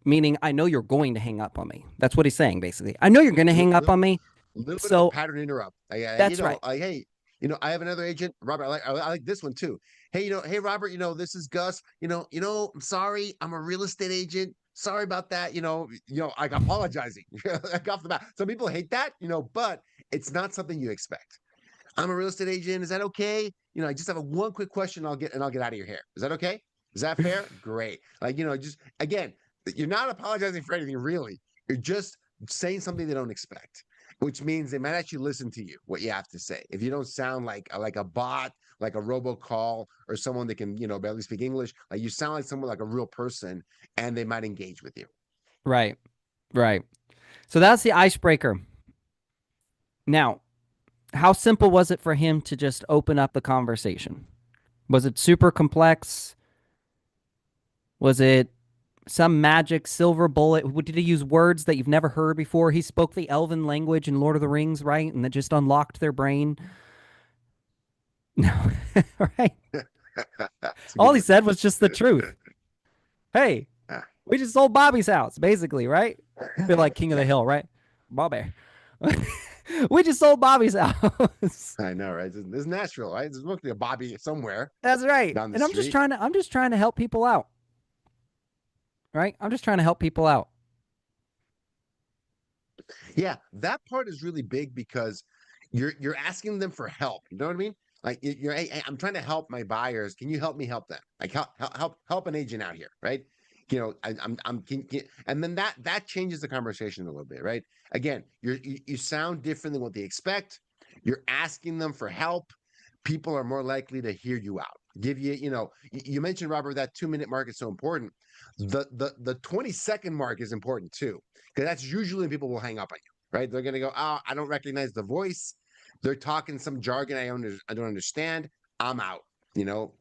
meaning I know you're going to hang up on me. That's what he's saying basically. I know you're going to hang up Little, on me, little bit of a so pattern interrupt. that's right. Hey, I have another agent, Robert. I like this one too. Hey, hey, Robert. This is Gus. I'm sorry. I'm a real estate agent. Sorry about that. Like apologizing like off the bat. Some people hate that. But it's not something you expect. I'm a real estate agent. Is that okay? I just have one quick question. I'll get out of your hair. Is that okay? Is that fair? Great. Like, just again, you're not apologizing for anything really. You're just saying something they don't expect, which means they might actually listen to you, what you have to say. If you don't sound like a bot, like a robocall, or someone that can, barely speak English, like you sound like someone like a real person, and they might engage with you. Right. Right. So that's the icebreaker. Now, how simple was it for him to just open up the conversation? Was it super complex? Was it some magic silver bullet? Did he use words that you've never heard before? He spoke the elven language in Lord of the Rings, right? And that just unlocked their brain. No, right? That's a All good he one. said was just the truth. Hey, Ah, we just sold Bobby's house, basically, right? Feel like King of the yeah, Hill, right? Bobby. We just sold Bobby's house. I know, right? This is Nashville, right? There's looking a Bobby somewhere That's right. down the And street. I'm just trying to help people out, right? I'm just trying to help people out. Yeah, that part is really big because you're asking them for help. You know what I mean? Like hey, I'm trying to help my buyers. Can you help me help them? Like help an agent out here, right? And then that changes the conversation a little bit, right? Again, you sound different than what they expect. You're asking them for help. People are more likely to hear you out. Give you, you mentioned, Robert, that 2-minute mark is so important. The 20-second mark is important too, because that's usually when people will hang up on you, right? They're gonna go, oh, I don't recognize the voice. They're talking some jargon I don't understand. I'm out.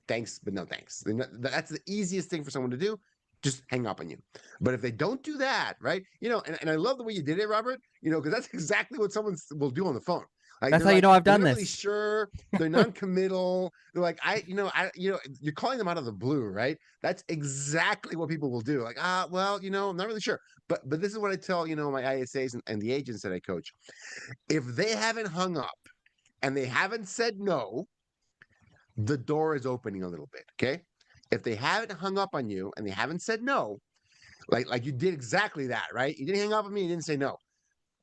Thanks, but no thanks. That's the easiest thing for someone to do. Just hang up on you. But if they don't do that, right? And I love the way you did it, Robert. Because that's exactly what someone will do on the phone. Like That's they're how you like know I've they're done not really this. sure. They're non-committal. They're like, you're calling them out of the blue, right? That's exactly what people will do. Like, well, I'm not really sure. But this is what I tell, my ISAs and the agents that I coach. If they haven't hung up and they haven't said no, the door is opening a little bit. Okay. If they haven't hung up on you and they haven't said no, like you did exactly that, right? You didn't hang up on me, you didn't say no.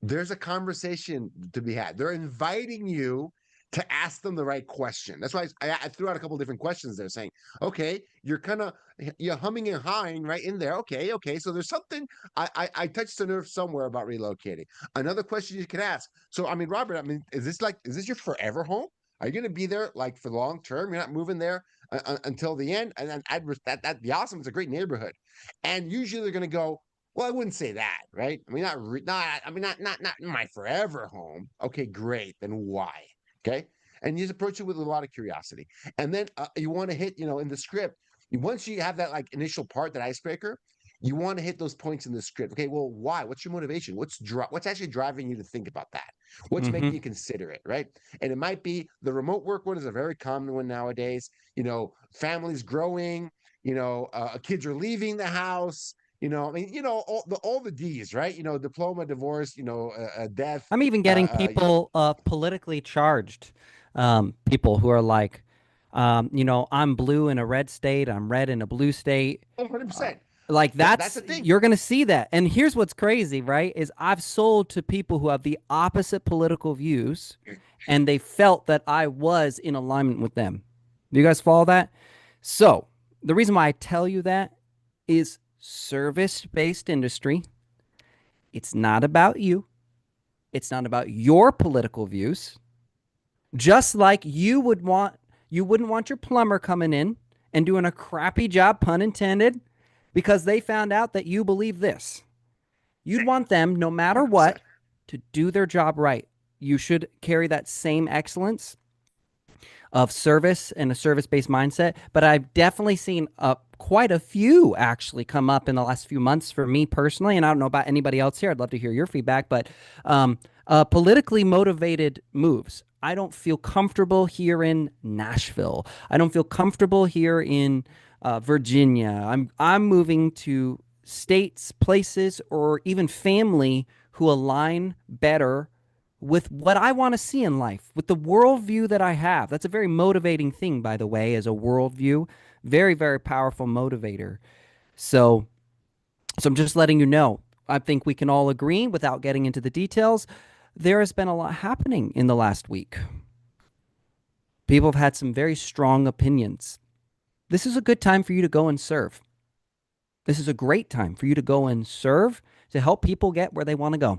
There's a conversation to be had. They're inviting you to ask them the right question. That's why I threw out a couple different questions there saying, okay, you're humming and hawing right in there. Okay. So there's something I touched the nerve somewhere about relocating. Another question you could ask. So I mean, Robert, is this your forever home? Are you going to be there like for the long term? You're not moving there until the end. And that'd be awesome. It's a great neighborhood. And usually they're going to go, well, I wouldn't say that, right? I mean, not my forever home. Okay, great. Then why? Okay, and you just approach it with a lot of curiosity, and then you want to hit, in the script. Once you have that like initial part, that icebreaker, you want to hit those points in the script. Okay, well, why? What's your motivation? What's actually driving you to think about that? What's Mm-hmm. making you consider it, right? And it might be the remote work one is a very common one nowadays. Families growing. Kids are leaving the house. I mean, all the D's, right? Diploma, divorce, death. I'm even getting people, politically charged, people who are like, I'm blue in a red state, I'm red in a blue state. 100%. Like That's that's the thing. you're going to see that. And here's what's crazy, right? Is I've sold to people who have the opposite political views and they felt that I was in alignment with them. Do you guys follow that? So, the reason why I tell you that is service-based industry. It's not about you. It's not about your political views. Just like you wouldn't want your plumber coming in and doing a crappy job, pun intended, because they found out that you believe this. You'd want them, no matter what, 100%. to do their job right. You should carry that same excellence of service and a service-based mindset. But I've definitely seen quite a few actually come up in the last few months for me personally, and I don't know about anybody else here. I'd love to hear your feedback, but politically motivated moves. I don't feel comfortable here in Nashville. I don't feel comfortable here in Virginia. I'm moving to states, places, or even family who align better with what I want to see in life, with the worldview that I have. That's a very motivating thing, by the way, as a worldview. Very, very powerful motivator. So, so I'm just letting you know. I think we can all agree, without getting into the details, there has been a lot happening in the last week. People have had some very strong opinions. This is a good time for you to go and serve. This is a great time for you to go and serve to help people get where they want to go.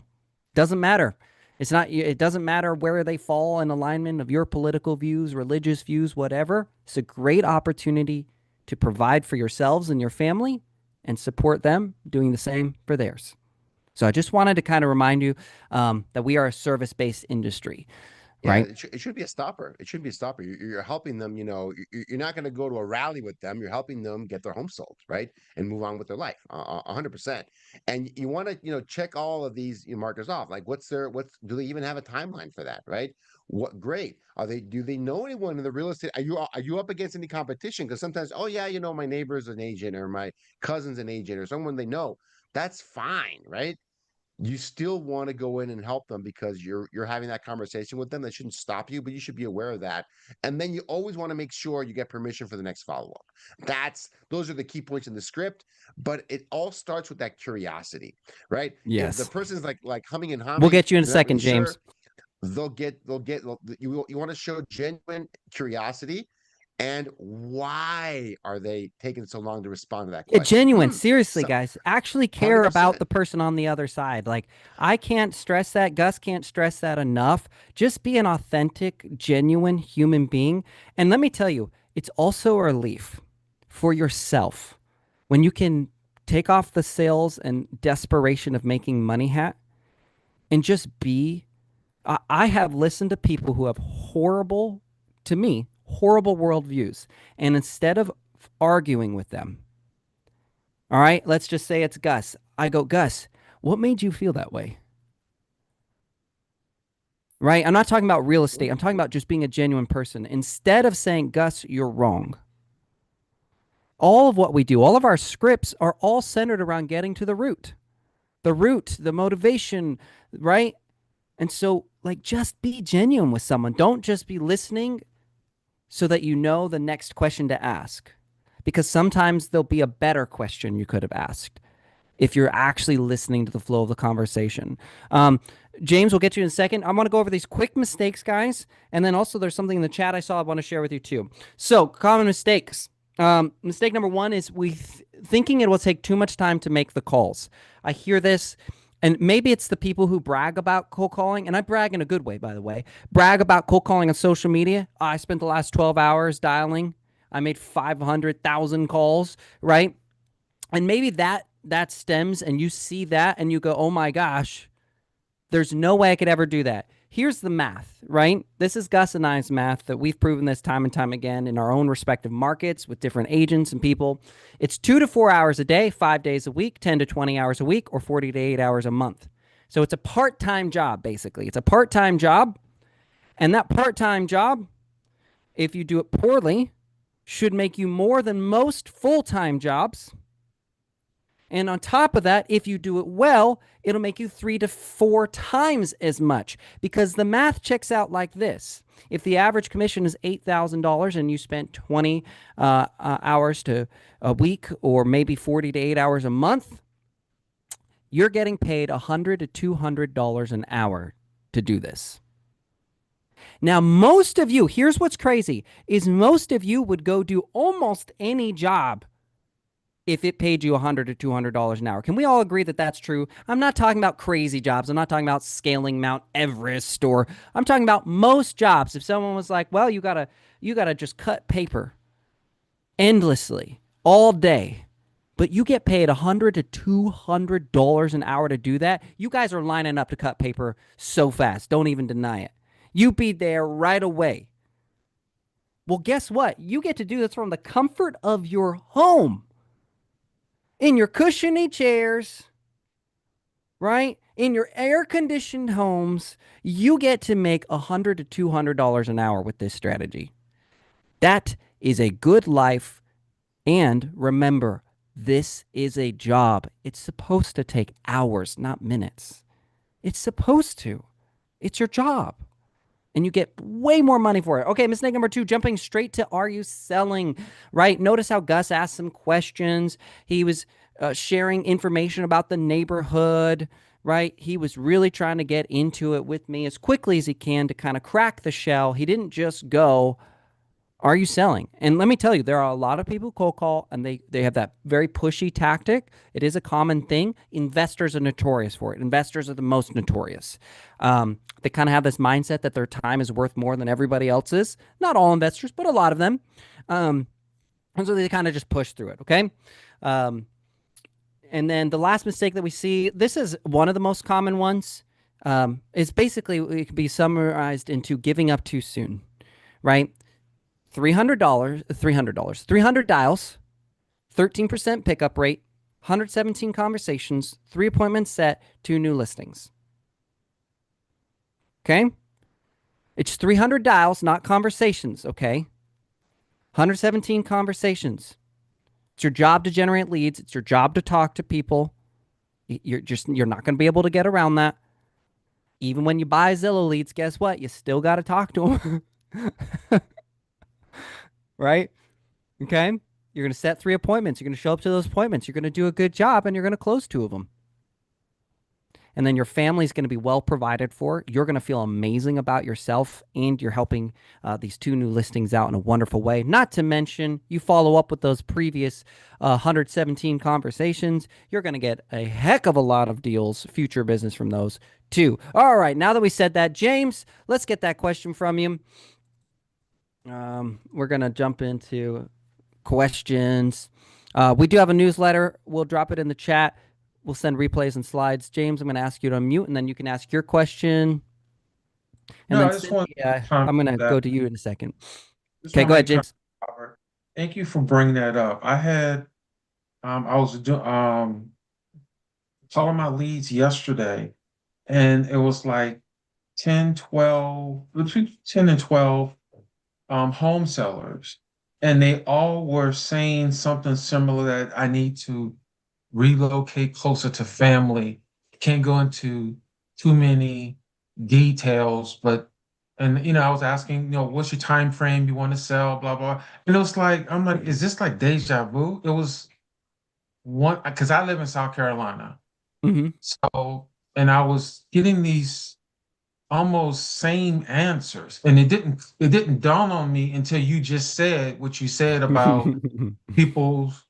Doesn't matter. It doesn't matter where they fall in alignment of your political views, religious views, whatever. It's a great opportunity to provide for yourselves and your family and support them doing the same for theirs. So I just wanted to kind of remind you that we are a service-based industry, Yeah, right? it should be a stopper. It should be a stopper. You're helping them, you're not going to go to a rally with them. You're helping them get their home sold, right? And move on with their life, 100%. And you want to, check all of these markers off. Like do they even have a timeline for that, right? What great. Do they know anyone in the real estate? Are you up against any competition? Because sometimes, oh yeah, my neighbor's an agent or my cousin's an agent or someone they know. That's fine, right? You still want to go in and help them because you're having that conversation with them. That shouldn't stop you, but you should be aware of that. And then you always want to make sure you get permission for the next follow-up. Those are the key points in the script, but it all starts with that curiosity, right? If the Yes. person's like humming and We'll humming, get you in a you're not really second, sure, James. you want to show genuine curiosity. And why are they taking so long to respond to that Yeah, question? genuine. Seriously, So guys, actually care about 100%. the person on the other side. Like, I can't stress that. Gus can't stress that enough. Just be an authentic, genuine human being. And let me tell you, it's also a relief for yourself when you can take off the sales and desperation of making money hat and just be. I have listened to people who have horrible, to me, horrible worldviews. And instead of arguing with them, all right, let's just say it's Gus. I go, Gus, what made you feel that way? Right? I'm not talking about real estate. I'm talking about just being a genuine person. Instead of saying, Gus, you're wrong. All of what we do, all of our scripts are all centered around getting to the root, the motivation, right? And so, like, just be genuine with someone. Don't just be listening so that you know the next question to ask. Because sometimes there'll be a better question you could have asked if you're actually listening to the flow of the conversation. James, we'll get you in a second. I want to go over these quick mistakes, guys. And then also there's something in the chat I saw I want to share with you too. So common mistakes. Mistake number one is thinking it will take too much time to make the calls. I hear this, and maybe it's the people who brag about cold calling, and I brag in a good way, by the way. Brag about cold calling on social media. I spent the last 12 hours dialing. I made 500,000 calls, right? And maybe that stems and you see that and you go, oh my gosh, there's no way I could ever do that. Here's the math, right? This is Gus and I's math that we've proven this time and time again in our own respective markets with different agents and people. It's 2 to 4 hours a day, 5 days a week, 10 to 20 hours a week, or 40 to 8 hours a month. So it's a part-time job, basically. It's a part-time job. And that part-time job, if you do it poorly, should make you more than most full-time jobs. And on top of that, if you do it well, it'll make you 3 to 4 times as much because the math checks out like this. If the average commission is $8,000 and you spent 20 hours to a week or maybe 40 to 8 hours a month, you're getting paid $100 to $200 an hour to do this. Now, most of you, here's what's crazy, is most of you would go do almost any job if it paid you $100 to $200 an hour. Can we all agree that that's true? I'm not talking about crazy jobs. I'm not talking about scaling Mount Everest, or I'm talking about most jobs. If someone was like, well, you gotta just cut paper endlessly all day, but you get paid $100 to $200 an hour to do that, you guys are lining up to cut paper so fast. Don't even deny it. You'd be there right away. Well, guess what? You get to do this from the comfort of your home, in your cushiony chairs, right? In your air-conditioned homes. You get to make $100 to $200 an hour with this strategy. That is a good life. And remember, this is a job. It's supposed to take hours, not minutes. It's supposed to. It's your job. And you get way more money for it. Okay, mistake number 2, jumping straight to are you selling, right? Notice how Gus asked some questions. He was sharing information about the neighborhood, right? He was really trying to get into it with me as quickly as he can to kind of crack the shell. He didn't just go, are you selling? And let me tell you, there are a lot of people who cold call and they have that very pushy tactic. It is a common thing. Investors are notorious for it. Investors are the most notorious. They kind of have this mindset that their time is worth more than everybody else's. Not all investors, but a lot of them. And so they kind of just push through it, okay? And then the last mistake that we see, this is one of the most common ones. It's basically, it can be summarized into giving up too soon, right? $300 dials, 13% pickup rate, 117 conversations, 3 appointments set, 2 new listings. Okay? It's 300 dials, not conversations, okay? 117 conversations. It's your job to generate leads. It's your job to talk to people. You're not going to be able to get around that. Even when you buy Zillow leads, guess what? You still got to talk to them. Right? Okay? You're going to set 3 appointments. You're going to show up to those appointments. You're going to do a good job, and you're going to close 2 of them. And then your family is going to be well provided for. You're going to feel amazing about yourself, and you're helping these 2 new listings out in a wonderful way. Not to mention, you follow up with those previous 117 conversations. You're going to get a heck of a lot of deals, future business from those too. All right, now that we said that, James, let's get that question from you. We're going to jump into questions. We do have a newsletter. We'll drop it in the chat. We'll send replays and slides. James, I'm going to ask you to unmute, and then you can ask your question. And No, then I just want to I'm going to that. go to you in a second. Just Okay, want go to ahead, make James. Robert. Thank you for bringing that up. I had I was calling my leads yesterday, and it was like 10, 12, between 10 and 12 home sellers. And they all were saying something similar that I need to relocate closer to family. Can't go into too many details, but I was asking, what's your time frame you want to sell, blah blah. And it was like, I'm like, is this like deja vu? It was one because I live in South Carolina. Mm-hmm. So, and I was getting these almost same answers, and it didn't dawn on me until you just said what you said about people's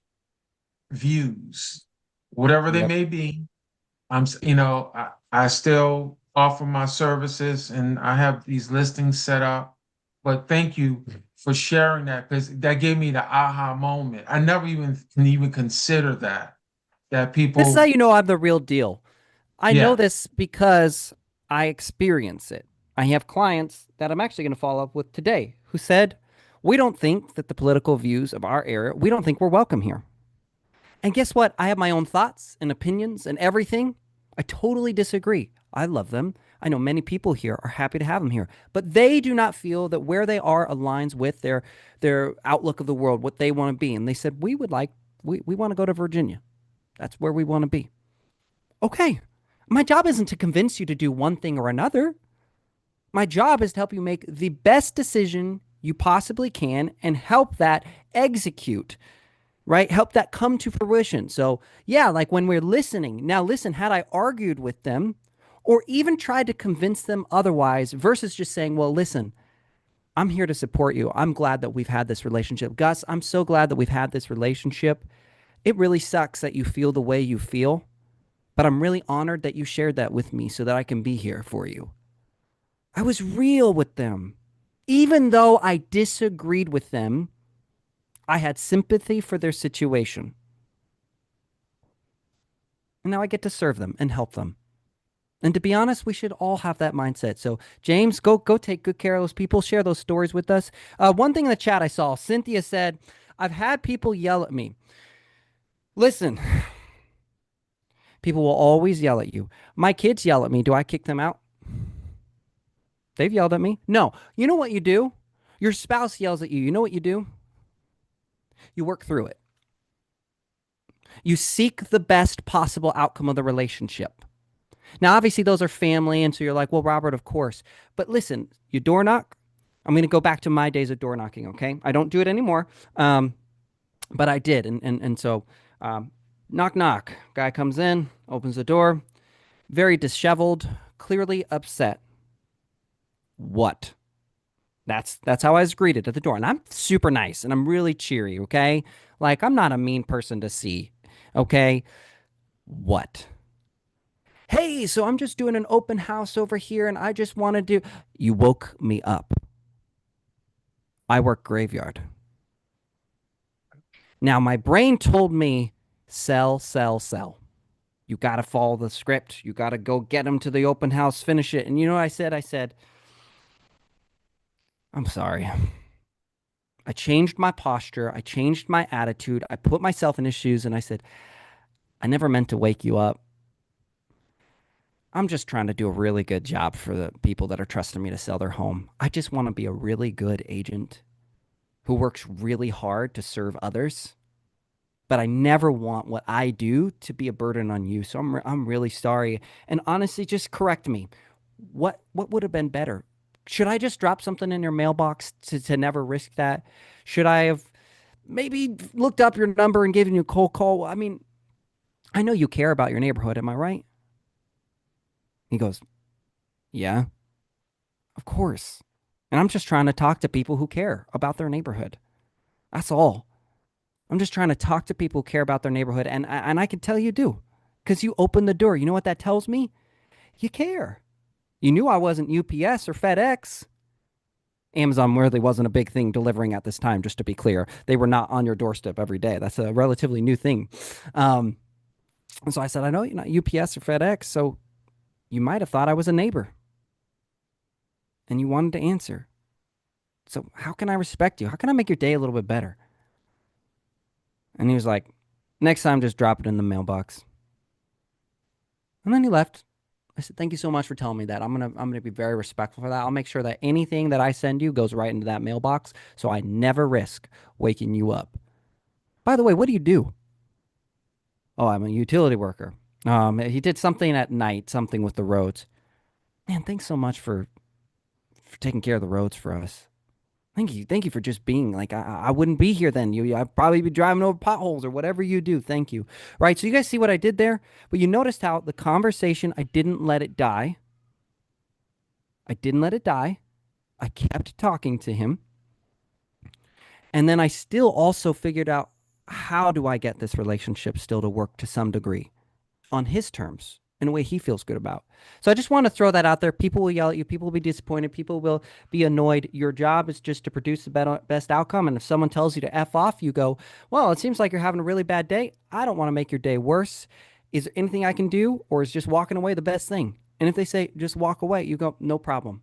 views, whatever they Yep. may be. I still offer my services and I have these listings set up. But thank you for sharing that because that gave me the aha moment. I never even consider that This is how people, you know I'm the real deal. I know yeah, this because I experience it. I have clients that I'm actually going to follow up with today who said, we don't think that the political views of our area, we don't think we're welcome here. And guess what? I have my own thoughts and opinions and everything. I totally disagree. I love them. I know many people here are happy to have them here, but they do not feel that where they are aligns with their outlook of the world, what they want to be. And they said, we want to go to Virginia. That's where we want to be. Okay. My job isn't to convince you to do one thing or another. My job is to help you make the best decision you possibly can and help that execute, right? Help that come to fruition. So, yeah, like when we're listening, now listen, had I argued with them or even tried to convince them otherwise versus just saying, well, listen, I'm here to support you. I'm glad that we've had this relationship. Gus, I'm so glad that we've had this relationship. It really sucks that you feel the way you feel, but I'm really honored that you shared that with me so that I can be here for you. I was real with them. Even though I disagreed with them, I had sympathy for their situation. And now I get to serve them and help them. And to be honest, we should all have that mindset. So, James, go take good care of those people. Share those stories with us. One thing in the chat I saw, Cynthia said, I've had people yell at me. Listen, people will always yell at you. My kids yell at me. Do I kick them out? They've yelled at me. No. You know what you do? Your spouse yells at you. You know what you do? You work through it. You seek the best possible outcome of the relationship. Now, obviously, those are family, and so you're like, well, Robert, of course. But listen, you door knock. I'm going to go back to my days of door knocking, okay? I don't do it anymore, but I did. And so, knock, knock. Guy comes in, opens the door, very disheveled, clearly upset. What? That's how I was greeted at the door. And I'm super nice, and I'm really cheery, okay? Like, I'm not a mean person to see, okay? What? Hey, so I'm just doing an open house over here and I just want to do. You woke me up. I work graveyard. Now, my brain told me sell, sell, sell. You got to follow the script. You got to go get them to the open house, finish it. And you know what I said? I said, I'm sorry. I changed my posture. I changed my attitude. I put myself in his shoes and I said, I never meant to wake you up. I'm just trying to do a really good job for the people that are trusting me to sell their home. I just want to be a really good agent who works really hard to serve others. But I never want what I do to be a burden on you. So I'm really sorry. And honestly, just correct me. What would have been better? Should I just drop something in your mailbox to never risk that? Should I have maybe looked up your number and given you a cold call? I mean, I know you care about your neighborhood. Am I right? He goes, yeah, of course. And I'm just trying to talk to people who care about their neighborhood. That's all. I'm just trying to talk to people who care about their neighborhood. And I can tell you do, because you opened the door. You know what that tells me? You care. You knew I wasn't UPS or FedEx. Amazon really wasn't a big thing delivering at this time, just to be clear. They were not on your doorstep every day. That's a relatively new thing. And so I said, I know you're not UPS or FedEx, so you might have thought I was a neighbor. And you wanted to answer. So how can I respect you? How can I make your day a little bit better? And he was like, next time, just drop it in the mailbox. And then he left. I said, thank you so much for telling me that. I'm gonna be very respectful for that. I'll make sure that anything that I send you goes right into that mailbox, so I never risk waking you up. By the way, what do you do? Oh, I'm a utility worker. He did something at night, something with the roads. Man, thanks so much for taking care of the roads for us. Thank you for just being like, I wouldn't be here then. I'd probably be driving over potholes or whatever you do. Thank you. Right. So you guys see what I did there? But you noticed how the conversation, I didn't let it die. I didn't let it die. I kept talking to him. And then I still also figured out, how do I get this relationship still to work to some degree on his terms, in a way he feels good about. So I just want to throw that out there. People will yell at you. People will be disappointed. People will be annoyed. Your job is just to produce the best outcome. And if someone tells you to F off, you go, well, it seems like you're having a really bad day. I don't want to make your day worse. Is there anything I can do? Or is just walking away the best thing? And if they say, just walk away, you go, no problem.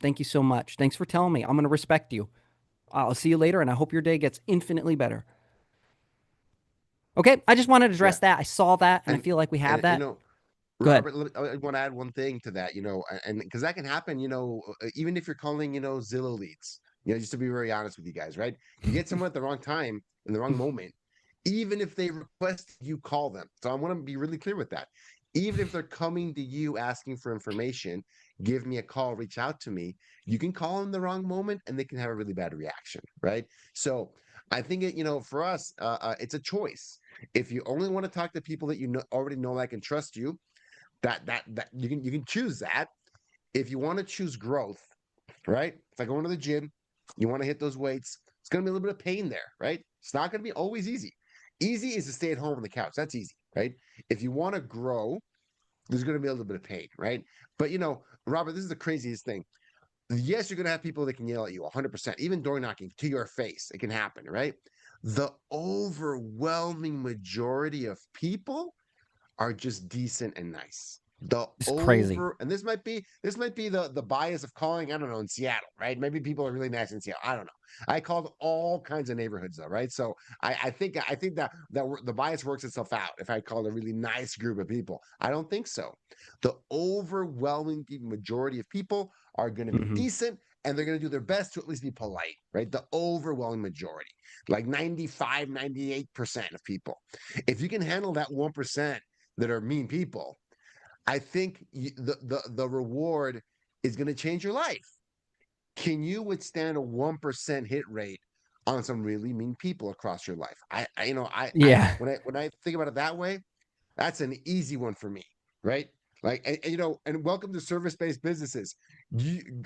Thank you so much. Thanks for telling me. I'm going to respect you. I'll see you later. And I hope your day gets infinitely better. Okay. I just wanted to address that. I saw that. And I feel like we have that. Go ahead. Robert, I want to add one thing to that, and because that can happen, even if you're calling, Zillow leads, just to be very honest with you guys, right? You get someone at the wrong time in the wrong moment, even if they request you call them. So I want to be really clear with that. Even if they're coming to you asking for information, give me a call, reach out to me. You can call in the wrong moment and they can have a really bad reaction, right? So I think for us, it's a choice. If you only want to talk to people that already know, like, and trust you, that you can choose that. If you want to choose growth, right? It's like going to the gym. You want to hit those weights. It's going to be a little bit of pain there, right? It's not going to be always easy. Easy is to stay at home on the couch. That's easy, right? If you want to grow, there's going to be a little bit of pain, right? But Robert, this is the craziest thing. Yes, you're going to have people that can yell at you 100%, even door knocking to your face. It can happen, right? The overwhelming majority of people are just decent and nice. It's crazy. And this might be the bias of calling, I don't know, in Seattle, right? Maybe people are really nice in Seattle. I don't know. I called all kinds of neighborhoods though, right? So I think that the bias works itself out if I called a really nice group of people. I don't think so. The overwhelming majority of people are going to be Hmm. decent and they're going to do their best to at least be polite, right? The overwhelming majority, like 95, 98% of people. If you can handle that 1% that are mean people, I think the reward is going to change your life. Can you withstand a 1% hit rate on some really mean people across your life? Yeah. When I think about it that way, that's an easy one for me, right? Like, and welcome to service-based businesses.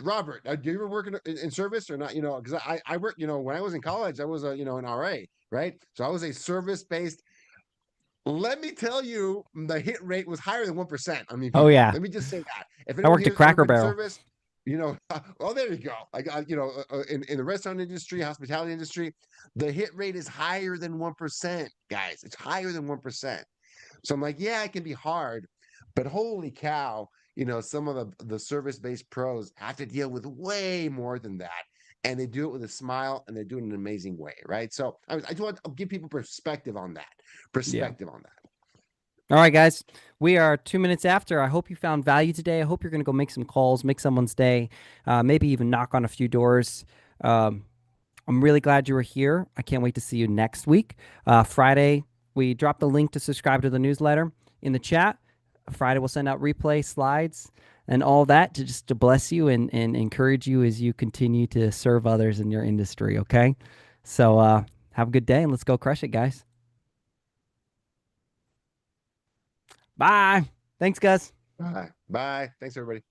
Robert, do you ever work in service or not? Because I worked, when I was in college, I was an RA, right? So I was a service-based. Let me tell you, the hit rate was higher than 1%. I mean, Oh people. yeah. Let me just say that. If I anyone worked at here's ever Cracker been in Barrel. service, well, there you go. In the restaurant industry, hospitality industry, the hit rate is higher than 1%, guys. It's higher than 1%. So I'm like, yeah, it can be hard, but holy cow, some of the service-based pros have to deal with way more than that. And they do it with a smile and they do it in an amazing way, right? So I just want to give people perspective on that. Yeah. Perspective on that. All right, guys. We are 2 minutes after. I hope you found value today. I hope you're going to go make some calls, make someone's day, maybe even knock on a few doors. Um, I'm really glad you were here. I can't wait to see you next week. Friday, we dropped the link to subscribe to the newsletter in the chat. Friday, we'll send out replay slides and all that to bless you and encourage you as you continue to serve others in your industry. Okay. So have a good day and let's go crush it, guys. Bye. Thanks, Gus. Bye. Bye. Thanks, everybody.